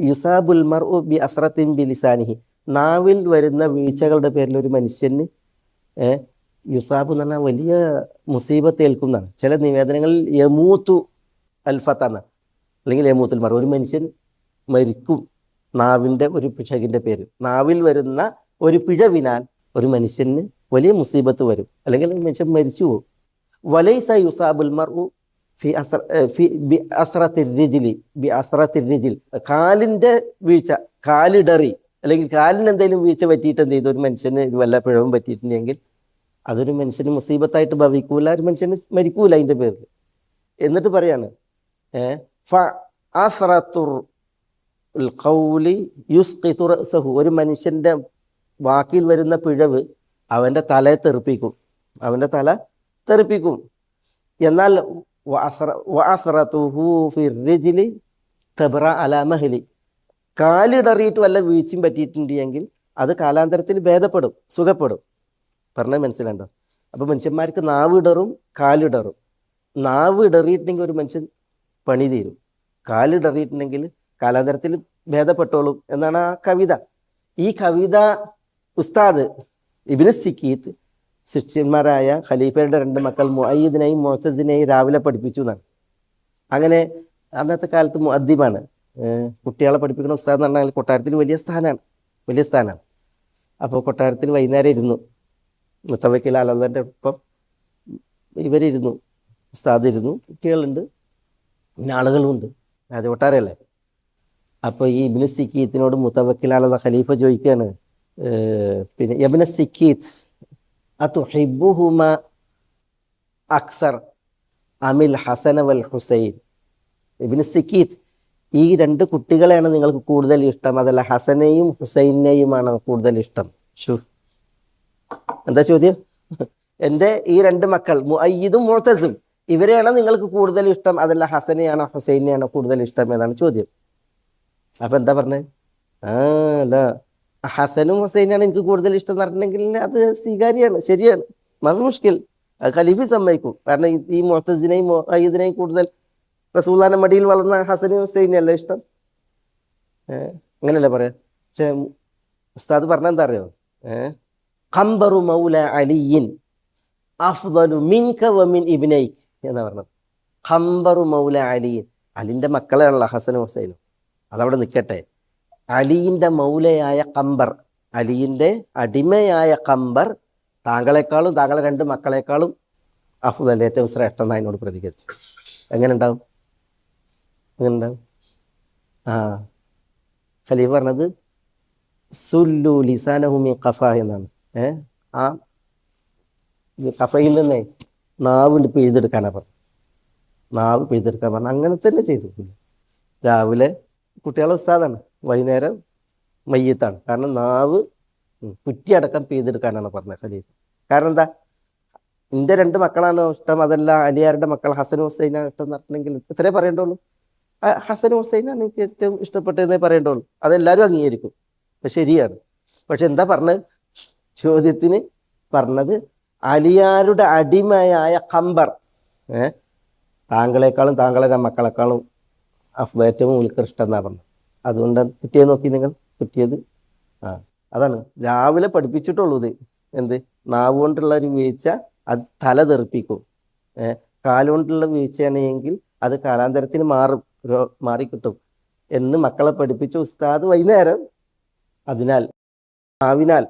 യുസാബുൽ മർഉ ബി അസ്റത്തിൻ ബി ലിസാനിഹി, നാവിൽ വരുന്ന വീഴ്ചകളുടെ പേരിൽ ഒരു മനുഷ്യന് യുസാബ് എന്ന് പറഞ്ഞാൽ വലിയ മുസീബത്ത് ഏൽക്കുന്നതാണ്. ചില നിവേദനങ്ങളിൽ യമൂത്തു അൽഫത്ത എന്നാണ്, അല്ലെങ്കിൽ യമൂത്തുൽ മർ, ഒരു മനുഷ്യൻ മരിക്കും നാവിൻ്റെ ഒരു പിഴകിൻ്റെ പേരിൽ. നാവിൽ വരുന്ന ഒരു പിഴവിനാൽ ഒരു മനുഷ്യന് വലിയ മുസീബത്ത് വരും, അല്ലെങ്കിൽ മനുഷ്യൻ മരിച്ചു പോകും. വലൈസ യുസാബുൽ മർഉ ബി അസ്റത്തിർ റിജ്ലി, ബി അസ്റത്തിർ റിജ്ൽ, കാലിൻ്റെ വീഴ്ച, കാലിടറി അല്ലെങ്കിൽ കാലിന് എന്തെങ്കിലും വീഴ്ച പറ്റിയിട്ട് എന്ത് ചെയ്തു ഒരു മനുഷ്യന് വല്ല പിഴവും പറ്റിയിട്ടുണ്ടെങ്കിൽ അതൊരു മനുഷ്യന് മുസീബത്തായിട്ട് ഭവിക്കൂല, ഒരു മനുഷ്യന് മരിക്കൂല അതിൻ്റെ പേരിൽ. എന്നിട്ട് പറയാണ് ഒരു മനുഷ്യൻ്റെ വാക്കിൽ വരുന്ന പിഴവ് അവൻ്റെ തലയെ തെറിപ്പിക്കും, അവൻ്റെ തല തെറിപ്പിക്കും. എന്നാൽ കാലിടറിയിട്ട് വല്ല വീഴ്ചയും പറ്റിയിട്ടുണ്ടെങ്കിൽ അത് കാലാന്തരത്തിൽ ഭേദപ്പെടും, സുഖപ്പെടും. പറഞ്ഞത് മനസ്സിലുണ്ടോ? അപ്പോൾ മനുഷ്യന്മാർക്ക് നാവ് ഇടറും കാലിടറും. നാവ് ഇടറിയിട്ടുണ്ടെങ്കിൽ ഒരു മനുഷ്യൻ പണി തീരും, കാലിടറിയിട്ടുണ്ടെങ്കിൽ കാലാന്തരത്തിൽ ഭേദപ്പെട്ടോളും എന്നാണ് ആ കവിത. ഈ കവിത ഉസ്താദ് ഇബ്നു സിക്കീത്ത് ശിഷ്യന്മാരായ ഖലീഫയുടെ 2 മക്കൾ മുഅയ്യിദിനെയും മുഅ്തസിനെയും രാവിലെ പഠിപ്പിച്ചു എന്നാണ്. അങ്ങനെ അന്നത്തെ കാലത്ത് മുഅദ്ദിബാണ്, കുട്ടികളെ പഠിപ്പിക്കുന്ന ഉസ്താദ് എന്ന് പറഞ്ഞാൽ കൊട്ടാരത്തിൽ വലിയ സ്ഥാനമാണ്. അപ്പോൾ കൊട്ടാരത്തിൽ വൈകുന്നേരം ഇരുന്നു, മുതവക്കിൽ അലല്ലാഹ്ൻ്റെ ഒപ്പം ഇവരിരുന്നു, ഉസ്താദ് ഇരുന്നു, കുട്ടികളുണ്ട്, പിന്നെ ആളുകളുമുണ്ട്, രാജകൊട്ടാരല്ലേ. അപ്പോൾ ഈ ഇബ്നു സിക്കീത്തിനോട് മുതവക്കിൽ അലല്ലാഹ് ഖലീഫ ചോദിക്കുകയാണ്, പിന്നെ ഇബ്നു സിക്കീത്ത് അതുഹിബ്ബുഹുമ അക്സർ അമിൽ ഹസന വൽ ഹുസൈൻ? ഇബ്നു സിക്കീത്ത്, ഈ 2 കുട്ടികളെയാണ് നിങ്ങൾക്ക് കൂടുതൽ ഇഷ്ടം, അതല്ല ഹസനെയും ഹുസൈനെയുമാണ് കൂടുതൽ ഇഷ്ടം? എന്താ ചോദ്യം? എൻ്റെ ഈ 2 മക്കൾ മുഅയ്യിദും മുഅ്തസും ഇവരെയാണ് നിങ്ങൾക്ക് കൂടുതൽ ഇഷ്ടം, അതല്ല ഹസനെയാണോ ഹുസൈനെയാണോ കൂടുതൽ ഇഷ്ടം എന്നാണ് ചോദ്യം. അപ്പം എന്താ പറഞ്ഞത്? അല്ല, ഹസനും ഹുസൈനാണ് എനിക്ക് കൂടുതൽ ഇഷ്ടം എന്ന് പറഞ്ഞിട്ടുണ്ടെങ്കിൽ അത് സ്വീകാര്യമാണ്, ശരിയാണ്, മറു മുഷ്കിൽ, അത് ഖലീഫി സമ്മതിക്കും. കാരണം ഈ മുഅ്തസിനെയും മുഅയ്യിദിനെയും കൂടുതൽ റസൂലുള്ളാഹിന്റെ മടിയിൽ വളർന്ന ഹസനും ഹുസൈനെയല്ല ഇഷ്ടം, അങ്ങനെയല്ലേ പറയാം. പക്ഷെ ഉസ്താദ് പറഞ്ഞ എന്താ അറിയോ? ഖംബറു മൗല അലിയിൻ അഫ്ദലു മിൻക വമിൻ ഇബ്നൈക് എന്നാ പറഞ്ഞത്. ഖംബറു മൗല അലിയിൻ, അലിൻ്റെ മക്കളെയാണല്ലോ ഹസനും ഹുസൈനും, അതവിടെ നിൽക്കട്ടെ. അലിയിൻ്റെ മൗലയായ ഖംബർ, അലിയിൻ്റെ അടിമയായ ഖംബർ താങ്കളെക്കാളും താങ്കളെ 2 മക്കളെക്കാളും അഫ്ദൽ, ഏറ്റവും ശ്രേഷ്ഠം എന്ന് അതിനോട് പ്രതികരിച്ചു. എങ്ങനെ ഉണ്ടാവും? ഖലീഫ പറഞ്ഞത് സുല്ലു ലിസാനഹു മിൻ ഖഫാ എന്നാണ്. ആ ഖഫയിൽ നിന്നേ നാവ് പിഴുതെടുക്കാനാണ് പറഞ്ഞത്, നാവ് പിഴുതെടുക്കാൻ പറഞ്ഞത്. അങ്ങനെ തന്നെ ചെയ്തു. രാവിലെ കുട്ടികളെ ഉസ്താദാണ്, വൈകുന്നേരം മയ്യത്താണ്. കാരണം നാവ് കുറ്റിയടക്കം പിഴുതെടുക്കാനാണ് പറഞ്ഞത് ഖലീഫ. കാരണം എന്താ? എൻ്റെ 2 മക്കളാണ് ഇഷ്ടം, അതല്ല അലിയാരുടെ മക്കൾ ഹസൻ ഹുസൈനാണ് ഇഷ്ടം എന്ന് പറഞ്ഞിട്ടുണ്ടെങ്കിൽ ഇത്രേ പറയേണ്ടുള്ളൂ. ഹസൻ ഹുസൈനാണ് എനിക്ക് ഏറ്റവും ഇഷ്ടപ്പെട്ടതെന്നേ പറയേണ്ടുള്ളൂ. അതെല്ലാവരും അംഗീകരിക്കും. അപ്പം ശരിയാണ്. പക്ഷെ എന്താ പറഞ്ഞത്? ചോദ്യത്തിന് പറഞ്ഞത് അലിയാരുടെ അടിമയായ ഖംബർ താങ്കളെക്കാളും താങ്കളുടെ മക്കളെക്കാളും ഏറ്റവും ഉത്കൃഷ്ടം എന്നാണ് പറഞ്ഞത്. അതുകൊണ്ട് കിട്ടിയത് നോക്കി നിങ്ങൾ, കിട്ടിയത് അതാണ് രാവിലെ പഠിപ്പിച്ചിട്ടുള്ളൂ. ഇത് എന്ത് നാവ് കൊണ്ടുള്ള ഒരു വീഴ്ച അത് തല തെറിപ്പിക്കും. കാലുകൊണ്ടുള്ള വീഴ്ചയാണെങ്കിൽ അത് കാലാന്തരത്തിന് മാറിക്കിട്ടും എന്ന് മക്കളെ പഠിപ്പിച്ച ഉസ്താദ് വൈകുന്നേരം അതിനാൽ നാവിനാൽ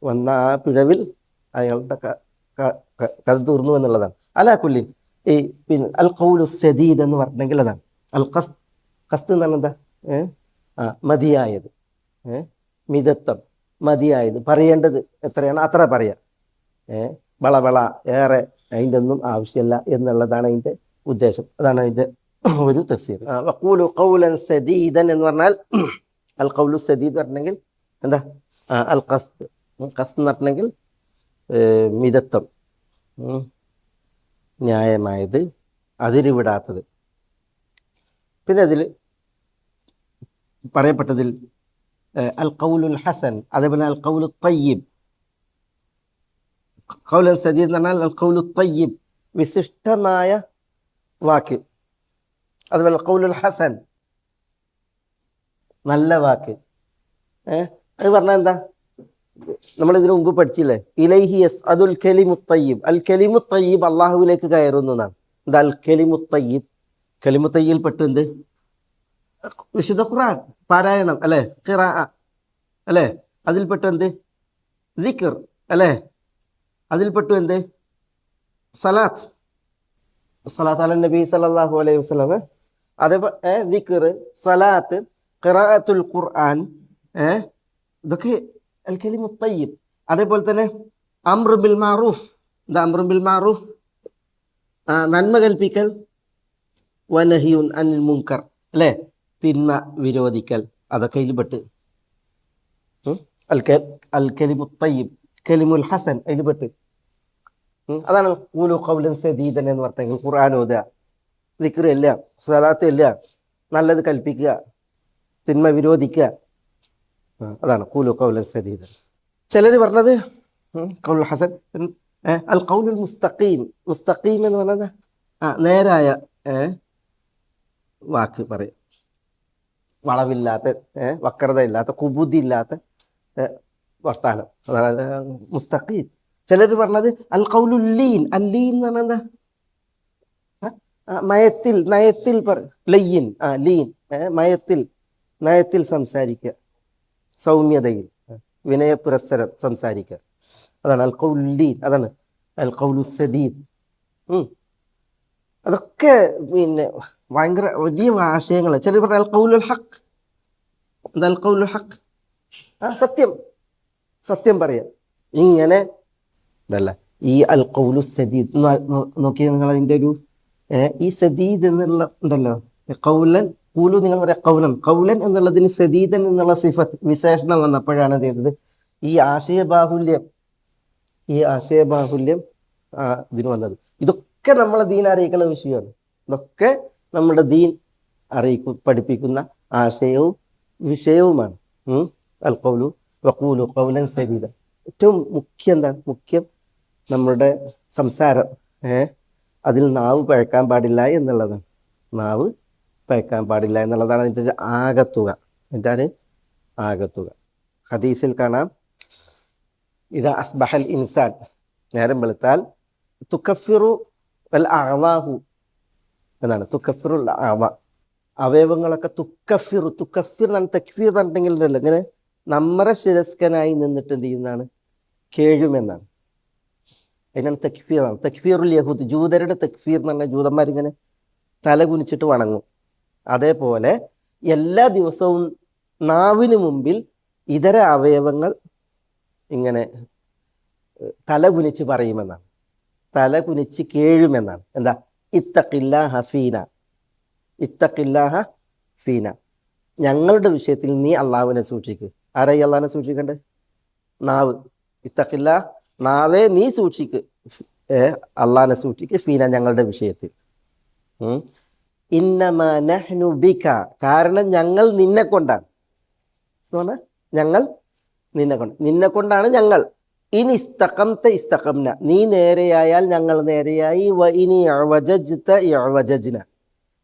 വന്ന ആ പിഴവിൽ അയാളുടെ കഥ തീർന്നു എന്നുള്ളതാണ്. അലാ കുല്ലിൻ ഈ പിന്നെ അൽ ഖൗലു സദീദ് എന്ന് പറഞ്ഞെങ്കിൽ അതാണ് അൽ ഖസ്ത് എന്ന് പറഞ്ഞാൽ എന്താ? മതിയായത്, മിതത്വം, മതിയായത്, പറയേണ്ടത് എത്രയാണ് അത്ര പറയാം. വളവള ഏറെ അതിൻ്റെ ഒന്നും ആവശ്യമില്ല എന്നുള്ളതാണ് അതിൻ്റെ ഉദ്ദേശം. അതാണ് അതിൻ്റെ ഒരു തഫ്സീർ. വഖൂലു ഖൗലൻ സദീദൻ എന്ന് പറഞ്ഞാൽ അൽ ഖൗലു സദീദ് പറഞ്ഞെങ്കിൽ എന്താ? അൽ ഖസ്ത് എന്ന് പറഞ്ഞെങ്കിൽ മിതത്വം, ന്യായമായത്, അതിരുവിടാത്തത്. പിന്നെ അതിൽ പറയപ്പെട്ടതിൽ അൽ ഖൗലുൽ ഹസൻ, അതേപോലെ അൽ ഖൗലു തയ്യിബ്. ഖൗലുൻ സദീദ് എന്ന് പറഞ്ഞാൽ അൽ ഖൗലു തയ്യിബ്, വിശിഷ്ടമായ വാക്ക്. അതുപോലെ ഖൗലുൽ ഹസൻ, നല്ല വാക്ക്. അത് പറഞ്ഞാൽ എന്താ? നമ്മളിതിനു മുമ്പ് പഠിച്ചില്ലേ? ഇലൈഹി യസ്അദുൽ കലിമു തയ്യിബ്. അൽ കലിമു തയ്യിബ് അള്ളാഹുവിലേക്ക് കയറുന്നു എന്നാണ്. എന്താ അൽ കലിമു തയ്യിബ്? കലിമു തയ്യിൽ പെട്ടു എന്ത്? വിശുദ്ധ ഖുർആൻ പാരായണം അല്ലേ? ഖിറാഅ അല്ലേ? അതിൽപ്പെട്ടു എന്ത്? ദിക്ർ അല്ലേ? അതിൽപ്പെട്ടു എന്ത്? സലാത്ത് അല നബി സല്ലല്ലാഹു അലൈഹി വസല്ലം. അതേപോലെ ദിക്ർ, സലാത്ത്, ഖിറാഅത്തുൽ ഖുർആൻ, ഇതൊക്കെ അൽ കലിമു തയ്യിബ്. അതേപോലെ തന്നെ അംർ ബിൽ മാറൂഫ്. എന്താ അംർ ബിൽ മാറൂഫ്? നന്മ കൽപ്പിക്കൽ. വനഹിയുൻ അനിൽ മുൻകർ അല്ലേ? തിന്മ വിരോധിക്കൽ. അതൊക്കെ ഇതിൽപ്പെട്ട് അൽ കലിമു തയ്യിബ്. കലിമുൽ ഹസൻ അതിൽപ്പെട്ട്. അതാണ് ഖൂലു ഖൗലൻ സദീദൻ എന്ന് പറഞ്ഞെങ്കിൽ ഖുർആൻ ഓതുക, ദിക്ർ ഇല്ല, സലാത്ത് ഇല്ല, നല്ലത് കൽപ്പിക്കുക, തിന്മ വിരോധിക്കുക. അതാണ് ഖൂലു ഖൗലൻ സദീദൻ. ചിലർ പറഞ്ഞത് ഖൗലുൽ ഹസൻ. അൽ ഖൗലുൽ മുസ്തഖീം. മുസ്തഖീം എന്ന് പറഞ്ഞത് നേരായ വാക്ക് പറയും, വളവില്ലാത്ത, വക്രതയില്ലാത്ത, കുബുദ്ധിയില്ലാത്ത വർത്താനം. അതാണ് മുസ്തഖീം. ചിലർ പറഞ്ഞത് അൽ ഖൗലുൽ ലീൻ. അൽ ലീൻ എന്ന് പറഞ്ഞാൽ എന്താ? മയത്തിൽ, നയത്തിൽ ലയ്യിൻ, ലീൻ, നയത്തിൽ സംസാരിക്കുക, സൗമ്യതയിൽ, വിനയപുരസ്സരം സംസാരിക്കുക. അതാണ് അൽ ഖൗലുൽ ലീൻ. അതാണ് അൽ ഖൗലു സദീദ്. അതൊക്കെ പിന്നെ ഭയങ്കര വലിയ ആശയങ്ങൾ. ചിലർ പറഞ്ഞ അൽ ഖൗലുൽ ഹഖ്. എന്താ അൽ ഖൗലുൽ ഹഖ്? സത്യം പറയാം. ഇങ്ങനെ ഇതല്ല ഈ അൽ ഖൗലു സദീദ്. നോക്കിയാൽ നിങ്ങൾ അതിൻ്റെ ഒരു ഈ സദീദ് എന്നുള്ള ഉണ്ടല്ലോ, ഖൗലൻ ഖൂലു നിങ്ങൾ പറയാം ഖൗലൻ എന്നുള്ളതിന് സദീദൻ എന്നുള്ള സിഫത്ത് വിശേഷണം വന്നപ്പോഴാണ് എന്ത് ചെയ്തത്? ഈ ആശയബാഹുല്യം ഇതിന് വന്നത്. ഇതൊക്കെ നമ്മളെ ദീൻ അറിയിക്കുന്ന വിഷയമാണ്. ഇതൊക്കെ നമ്മുടെ ദീൻ പഠിപ്പിക്കുന്ന ആശയവും വിഷയവുമാണ്. അൽ ഖൗലു വഖൂലു ഖൗലൻ സദീദ. ഏറ്റവും മുഖ്യം എന്താണ്? മുഖ്യം നമ്മുടെ സംസാരം, അതിൽ നാവ് പഴക്കാൻ പാടില്ല എന്നുള്ളതാണ്. നാവ് പഴക്കാൻ പാടില്ല എന്നുള്ളതാണ് അതിൻ്റെ ഒരു ആകത്തുക. ഹദീസിൽ കാണാം, ഇദാ അസ്ബഹൽ ഇൻസാൻ, നേരം വെളുത്താൽ, തുകഫിറു അൽ അഅ്വാഹു എന്നാണ്. തുകഫിറു അൽ അഅ്വാ, അവയവങ്ങളൊക്കെ തുക്കഫിർ എന്നാണ്. തക്ഫീർ പറഞ്ഞിട്ടെങ്കിൽ ഉണ്ടല്ലോ ഇങ്ങനെ നമ്മറെ ശിരസ്കനായി നിന്നിട്ട് എന്ത് ചെയ്യുന്നതാണ്? കേഴുമെന്നാണ്. അതിനാണ് തക്ഫീറാണ്. തക്ഫീറുൽ യഹൂദ്, ജൂതരുടെ തക്ഫീർ എന്ന് പറഞ്ഞാൽ ജൂതന്മാരിങ്ങനെ തല കുനിച്ചിട്ട് വണങ്ങും. അതേപോലെ എല്ലാ ദിവസവും നാവിന് മുമ്പിൽ ഇതര അവയവങ്ങൾ ഇങ്ങനെ തല കുനിച്ച് പറയുമെന്നാണ്, തല കുനിച്ച് കേഴുമെന്നാണ്. എന്താ? ഇത്തഖില്ലാഹ ഫീന, ഞങ്ങളുടെ വിഷയത്തിൽ നീ അള്ളാഹുവിനെ സൂക്ഷിക്കുക. ആരായി അള്ളാഹിനെ സൂക്ഷിക്കണ്ടേ? നാവ്. ഇത്തഖില്ലാ, നാവേ നീ സൂക്ഷിക്ക് അള്ളാഹിനെ സൂക്ഷിക്കുക, ഫീന ഞങ്ങളുടെ വിഷയത്തിൽ. ഇന്നമാ നഹ്നു ബിക, കാരണം ഞങ്ങൾ നിന്നെ കൊണ്ടാണ്. ഞങ്ങൾ നിന്നെ കൊണ്ടാണ് ഞങ്ങൾ. ഇനി ഇസ്തഖംത ഇസ്തഖംന, നീ നേരെയായാൽ ഞങ്ങൾ നേരെയായി. വ ഇനി ഇഅ്വജജ്ത ഇഅ്വജജ്ന,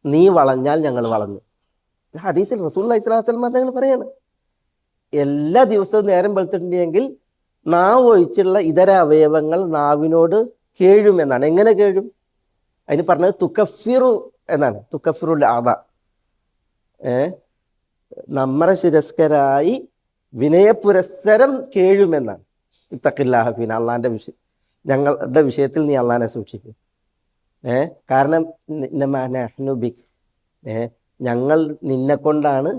നീ വളഞ്ഞാൽ ഞങ്ങൾ വളഞ്ഞു. ഹദീസിൽ റസൂലുള്ളാഹി സ്വല്ലല്ലാഹു അലൈഹി വസല്ലം തങ്ങൾ പറയാണ്, എല്ലാ ദിവസവും നേരം വെളുത്തിട്ടുണ്ടെങ്കിൽ നാവ് ഒഴിച്ചുള്ള ഇതര അവയവങ്ങൾ നാവിനോട് കേഴുമെന്നാണ്. എങ്ങനെ കേഴും? അതിന് പറഞ്ഞത് തുക്കഫിറു എന്നാണ്. തുക്കഫിറുൽ ആദ, നമ്മറെ ശിരസ്കരായി വിനയപുരസ്സരം കേഴുമെന്നാണ്. ഇത്തഖില്ലാഹ ഫീന, അള്ളാഹിൻ്റെ ഞങ്ങളുടെ വിഷയത്തിൽ നീ അള്ളാഹിനെ സൂക്ഷിക്കും. കാരണം ഇന്നമാ നഹ്നു ബിക്, ഞങ്ങൾ നിന്നെ കൊണ്ടാണ്,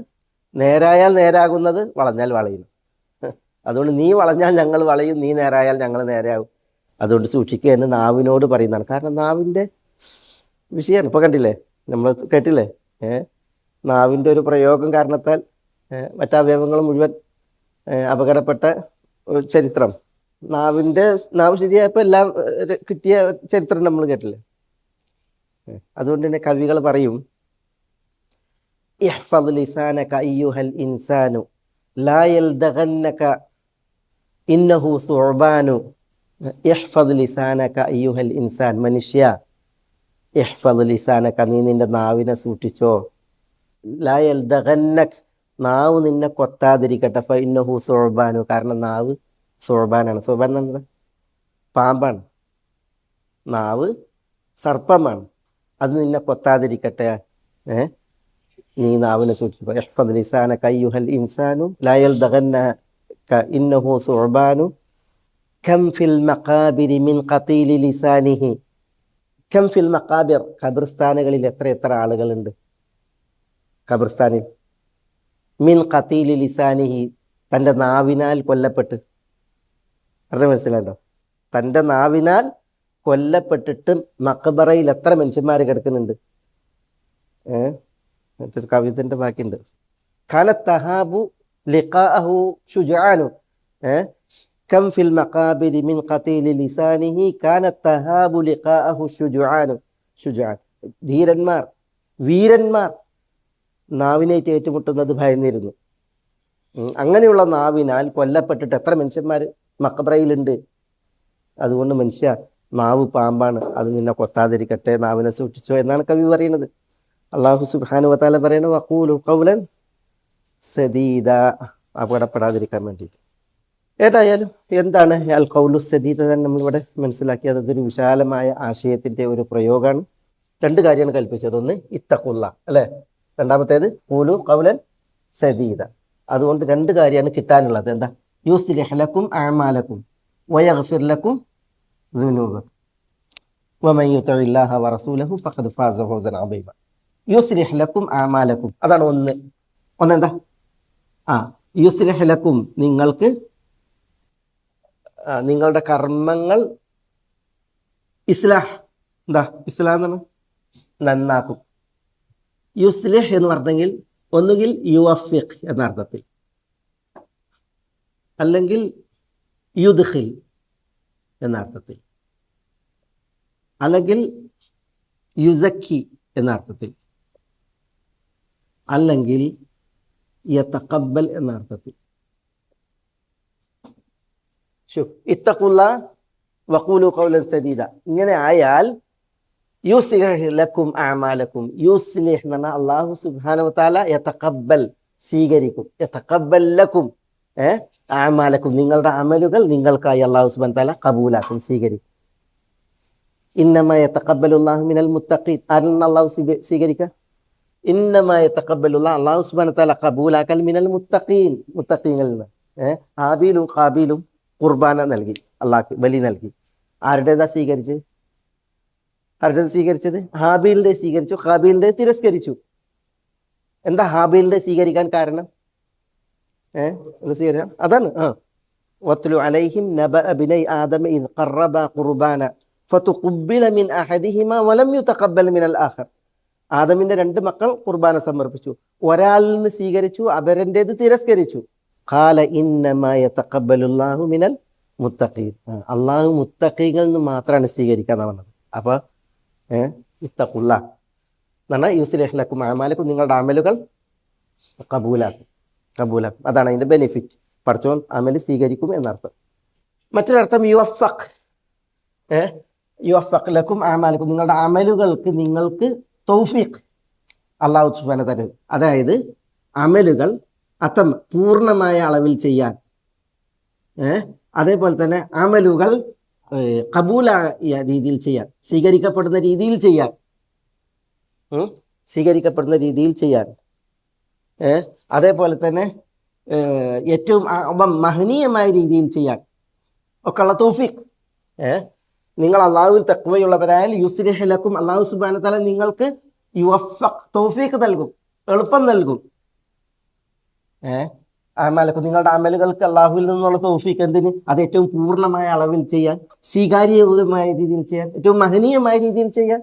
നേരായാൽ നേരാകുന്നത്, വളഞ്ഞാൽ വളയുന്നു. അതുകൊണ്ട് നീ വളഞ്ഞാൽ ഞങ്ങൾ വളയും, നീ നേരായാൽ ഞങ്ങൾ നേരെയാകും. അതുകൊണ്ട് സൂക്ഷിക്കുക എന്ന് നാവിനോട് പറയുന്നതാണ്. കാരണം നാവിൻ്റെ വിഷയമാണ്. ഇപ്പോൾ കണ്ടില്ലേ, നമ്മൾ കേട്ടില്ലേ, നാവിൻ്റെ ഒരു പ്രയോഗം കാരണത്താൽ മറ്റവയവങ്ങൾ മുഴുവൻ അപകടപ്പെട്ട ഒരു ചരിത്രം. നാവ് ശരിയായപ്പോൾ എല്ലാം കിട്ടിയ ചരിത്രം നമ്മൾ കേട്ടില്ലേ. അതുകൊണ്ട് തന്നെ കവികൾ പറയും, ഇഹ്ഫദ് ലിസാനക അയ്യുഹൽ ഇൻസാനു ലാ യൽദഗന്നക ഇന്നഹു സുഅബാനു. ഇഹ്ഫദ് ലിസാനക അയ്യുഹൽ ഇൻസാൻ, മനുഷ്യ, ഇഹ്ഫദ് ലിസാനക, നീ നിന്റെ നാവിനെ സൂക്ഷിച്ചോ. ലാ യൽദഗന്നക, നാവ് നിന്നെ കൊത്താതിരിക്കട്ടെ. ഫ ഇന്നഹു സുഅബാനു, കാരണം നാവ് സുഅബാനാണ്. സുഅബാൻ എന്നത് പാമ്പാണ്, നാവ് സർപ്പമാണ്. അത് നിന്നെ കൊത്താതിരിക്കട്ടെ, നീ നാവിനെ സൂക്ഷിച്ചു. ഇഹ്ഫദ് ലിസാനക അയ്യുഹൽ ഇൻസാനു ലാ യൽദഗന്നക ഇന്നഹു സുഅബാനു. കം ഫിൽ മഖാബിരി മിൻ ഖതീലി ലിസാനിഹി. കം ഫിൽ മഖാബിർ, ഖബർസ്ഥാനുകളിൽ എത്ര ആളുകളുണ്ട് ഖബർസ്ഥാനിൽ. മിൻ ഖതീലി ലിസാനിഹി, തൻ്റെ നാവിനാൽ കൊല്ലപ്പെട്ട്. അർത്ഥം മനസ്സിലാണ്ടോ? തൻ്റെ നാവിനാൽ കൊല്ലപ്പെട്ടിട്ട് മഖബറയിൽ എത്ര മനുഷ്യന്മാർ കിടക്കുന്നുണ്ട്. മറ്റൊരു കവിതൻ്റെ ബാക്കിയുണ്ട്, കാനത്ത് തഹാബു ലിഖാഅഹു ശുജാനു. കം ഫിൽ മഖാബിരി മിൻ ഖതീലി ലിസാനിഹി കാനത്ത് തഹാബു ലിഖാഅഹു ശുജാനു. ശുജാൻ, ധീരന്മാർ, വീരന്മാർ നാവിനേറ്റ് ഏറ്റുമുട്ടുന്നത് ഭയന്നിരുന്നു. അങ്ങനെയുള്ള നാവിനാൽ കൊല്ലപ്പെട്ടിട്ട് എത്ര മനുഷ്യന്മാർ മഖബറയിലുണ്ട്. അതുകൊണ്ട് മനുഷ്യ, നാവ് പാമ്പാണ്, അത് നിന്നെ കൊത്താതിരിക്കട്ടെ, നാവിനെ സൂക്ഷിച്ചോ എന്നാണ് കവി പറയുന്നത്. അല്ലാഹു സുബ്ഹാനഹു വ തആല പറയുന്നത് വഖൂലു ഖൗലൻ സദീദ, അപകടപ്പെടാതിരിക്കാൻ വേണ്ടിയിട്ട്. ഏതായാലും എന്താണ് അൽ ഖൗലു സദീദ തന്നെ നമ്മളിവിടെ മനസ്സിലാക്കിയത്. അതൊരു വിശാലമായ ആശയത്തിൻ്റെ ഒരു പ്രയോഗമാണ്. രണ്ട് കാര്യമാണ് കൽപ്പിച്ചത്. ഒന്ന് ഇത്തഖുള്ള, അല്ലേ? രണ്ടാമത്തേത് ഖൂലു ഖൗലൻ സദീദ. അതുകൊണ്ട് രണ്ട് കാര്യമാണ് കിട്ടാനുള്ളത്. എന്താ? യുസ്ലിഹ് ലക്കും അഅമാലക്കും വയഗ്ഫിർ ലക്കും ദുനൂബക്കും വമൻ യുതിഇല്ലാഹ വറസൂലഹു ഫഖദ് ഫാസ ഫൗസൻ അദീമ. യുസ്ലിഹ് ലക്കും അഅമാലക്കും, അതാണ് ഒന്നെന്താ? യുസ്ലിഹ് ലക്കും, നിങ്ങൾക്ക് നിങ്ങളുടെ കർമ്മങ്ങൾ ഇസ്ലാഹ്. എന്താ ഇസ്ലാഹ് എന്നാണ്? നന്നാക്കും. യുസ്ലിഹ് എന്ന് പറഞ്ഞെങ്കിൽ ഒന്നുകിൽ യുവഫിഖ് എന്ന അർത്ഥത്തിൽ, അല്ലെങ്കിൽ യുദ്ഖിൽ എന്ന അർത്ഥത്തിൽ, അല്ലെങ്കിൽ യുസക്കി എന്ന അർത്ഥത്തിൽ, അല്ലെങ്കിൽ യതഖബ്ബൽ എന്ന അർത്ഥത്തിൽ. ഇത്തഖുല്ലാ വഖൂലു ഖൗലൻ സദീദ. ഇങ്ങനെ ആയാൽ യുസ്ലിഹ് ലക്കും അഅമാലക്കും. യുസ്ലിഹ് എന്ന് പറഞ്ഞാൽ അല്ലാഹു സുബ്ഹാനഹു വ തആല യതഖബ്ബൽ, സ്വീകരിക്കും. യതഖബ്ബൽ ലക്കും അഅമാലക്കും, നിങ്ങളുടെ അമലുകൾ നിങ്ങൾക്കായി അല്ലാഹു സുബ്ഹാനഹു വ തആല ഖബൂലാക്കും, സ്വീകരിക്കും. ഇന്നമാ യതഖബ്ബലുല്ലാഹു മിനൽ മുത്തഖീൻ, ആരിൽ അല്ലാഹു സ്വീകരിക്കുക? ഇന്നമാ യതഖബ്ബലുല്ലാഹു, അല്ലാഹു സുബ്ഹാനഹു വ തആല ഖബൂലാക്കൽ മിനൽ മുത്തഖീൻ, മുത്തഖീങ്ങളിൽ നിന്ന്. ഹാബീലും ഖാബീലും ഖുർബാന നൽകി, അള്ളാഹ്ക്ക് ബലി നൽകി. ആരുടേതാ സ്വീകരിച്ചത്? ഹാബീലിന്റെ സ്വീകരിച്ചു, ഖാബീലിന്റെ തിരസ്കരിച്ചു. എന്താ ഹാബീലിന്റെ സ്വീകരിക്കാൻ കാരണം? എന്താ സ്വീകരിക്കാൻ? അതാണ് വത്ലു അലൈഹിം നബഅ ബിനൈ ആദമ ഇദ് ഖറബ ഖുർബാന ഫതുഖബ്ബില മിൻ അഹദിഹിമ വലം യുതഖബ്ബൽ മിനൽ ആഖർ. ആദമിന്റെ രണ്ട് മക്കൾ ഖുർബാന സമർപ്പിച്ചു, ഒരാളിൽ നിന്ന് സ്വീകരിച്ചു, അവരൻ്റേത് തിരസ്കരിച്ചു. ഖാല ഇന്നമാ യതഖബ്ബലുല്ലാഹു മിനൽ മുത്തഖീൻ. അള്ളാഹു മുത്തഖീങ്ങളിൽ നിന്ന് മാത്രമാണ് സ്വീകരിക്കാന്ന് പറഞ്ഞത്. അപ്പോൾ ഇത്തഖുള്ള എന്ന് പറഞ്ഞാൽ യുസ്ലിഹ് ലക്കും അഅമാലക്കും, നിങ്ങളുടെ അമലുകൾ കബൂലാക്കും. അതാണ് അതിൻ്റെ ബെനിഫിറ്റ്. പഠിച്ചോൻ അമൽ സ്വീകരിക്കും എന്നർത്ഥം. മറ്റൊരർത്ഥം യുവഫഖ് ലക്കും അഅമാലക്കും, നിങ്ങളുടെ അമലുകൾക്ക് നിങ്ങൾക്ക് തൗഫീഖ് അള്ളാഹു സുബ്ഹാനഹു തരും. അതായത് അമലുകൾ പൂർണ്ണമായ അളവിൽ ചെയ്യാൻ, അതേപോലെ തന്നെ അമലുകൾ കബൂലായ രീതിയിൽ ചെയ്യാൻ, സ്വീകരിക്കപ്പെടുന്ന രീതിയിൽ ചെയ്യാൻ, അതേപോലെ തന്നെ ഏറ്റവും മഹനീയമായ രീതിയിൽ ചെയ്യാൻ ഒക്കെയുള്ള തൗഫീഖ്. നിങ്ങൾ അള്ളാഹുവിൽ തഖ്വയുള്ളവരായാൽ യുസ്ലിഹ് ലക്കും, അള്ളാഹു സുബ്ഹാനഹു തആല നിങ്ങൾക്ക് യുവഫഖ് തൗഫീഖ് നൽകും, എളുപ്പം നൽകും. അമലക്കും, നിങ്ങളുടെ അമലുകൾക്ക് അള്ളാഹുവിൽ നിന്നുള്ള തൗഫീഖ് എന്തിന്? അത് ഏറ്റവും പൂർണ്ണമായ അളവിൽ ചെയ്യാൻ, സ്വീകാര്യമായ രീതിയിൽ ചെയ്യാൻ, ഏറ്റവും മഹനീയമായ രീതിയിൽ ചെയ്യാൻ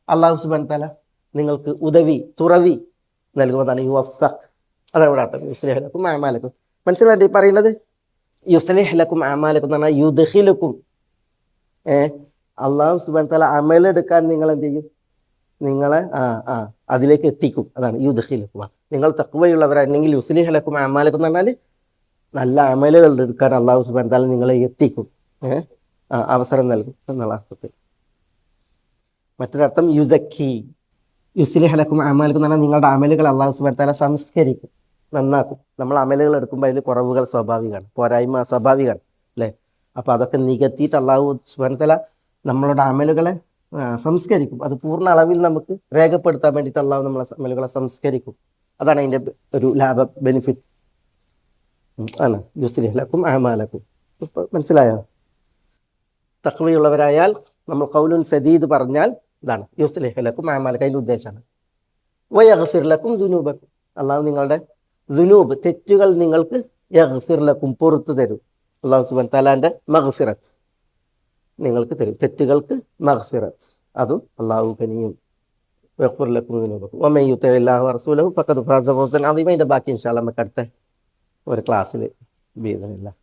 അള്ളാഹു സുബ്ഹാനഹു തആല നിങ്ങൾക്ക് തുറവി നൽകുന്നതാണ് യുവഫഖ്. അതാണ് ഇവിടെ അർത്ഥം. യുസ്ലിഹ് ലക്കും അഅമാലക്കും. മനസ്സിലായിട്ട് ഈ പറയുന്നത്? യുസ്ലിഹ് ലക്കും അഅമാലക്കും എന്ന് പറഞ്ഞാൽ യുദ്ഖിലുക്കും, അള്ളാഹു സുബ്ഹാനഹു തആല അമലെടുക്കാൻ നിങ്ങൾ എന്ത് ചെയ്യും? നിങ്ങളെ അതിലേക്ക് എത്തിക്കും. അതാണ് യുദ്ഖിലുക്കും. നിങ്ങൾ തഖ്വയുള്ളവരാണെങ്കിൽ യുസ്ലിഹ് ലക്കും അഅമാലക്കും എന്ന് പറഞ്ഞാൽ നല്ല അമലുകൾ എടുക്കാൻ അള്ളാഹു സുബ്ഹാനഹു തആല നിങ്ങളെ എത്തിക്കും, അവസരം നൽകും എന്നുള്ള അർത്ഥത്തിൽ. മറ്റൊരർത്ഥം യുസ്ലിഹ് ലക്കും അഅമാലക്കും എന്ന് പറഞ്ഞാൽ നിങ്ങളുടെ അമലുകൾ അള്ളാഹു സുബ്ഹാനഹു തആല സംസ്കരിക്കും, നന്നാക്കും. നമ്മൾ അമലുകൾ എടുക്കുമ്പോൾ അതിൽ കുറവുകൾ സ്വാഭാവികമാണ്, പോരായ്മ സ്വാഭാവികമാണ് അല്ലേ? അപ്പോൾ അതൊക്കെ നികത്തിയിട്ട് അള്ളാഹു സുബ്ഹാനഹു തആല നമ്മളുടെ അമലുകളെ സംസ്കരിക്കും. അത് പൂർണ്ണ അളവിൽ നമുക്ക് രേഖപ്പെടുത്താൻ വേണ്ടിയിട്ട് അള്ളാഹു നമ്മളെ അമലുകളെ സംസ്കരിക്കും. അതാണ് അതിൻ്റെ ഒരു ബെനിഫിറ്റ് ആണ് യുസ്ലിഹ് ലക്കും അഅമാലക്കും. ഇപ്പോൾ മനസ്സിലായോ? തഖ്വയുള്ളവരായാൽ നമ്മൾ ഖൗലുൻ സദീദ് പറഞ്ഞാൽ ഇതാണ് യുസ്ലിഹ് ലക്കും അഅമാലക്കും. അതിൻ്റെ ഉദ്ദേശമാണ് വയഗ്ഫിർ ലക്കും ദുനൂബക്കും, അള്ളാഹു നിങ്ങളുടെ ദുനൂബ് തെറ്റുകൾ നിങ്ങൾക്ക് യഗ്ഫിർ ലക്കും പുറത്തു തരും. അള്ളാഹു സുബ്ഹാനഹു തആലാന്റെ മഗ്ഫിറത്ത് നിങ്ങൾക്ക് തരും, തെറ്റുകൾക്ക് മഗ്ഫിറത്ത്, അതും അള്ളാഹു കനിയും. വയഗ്ഫിർ ലക്കും ദുനൂബക്കും വമൻ യുതിഇല്ലാഹ വറസൂലഹു ഫഖദ് ഫാസ ഫൗസൻ അദീമ. ഇതിൻ്റെ ബാക്കി ഇൻഷാ അല്ലാഹ് നമുക്ക് അടുത്ത ഒരു ക്ലാസ്സിൽ ബിഇദ്നില്ലാഹ്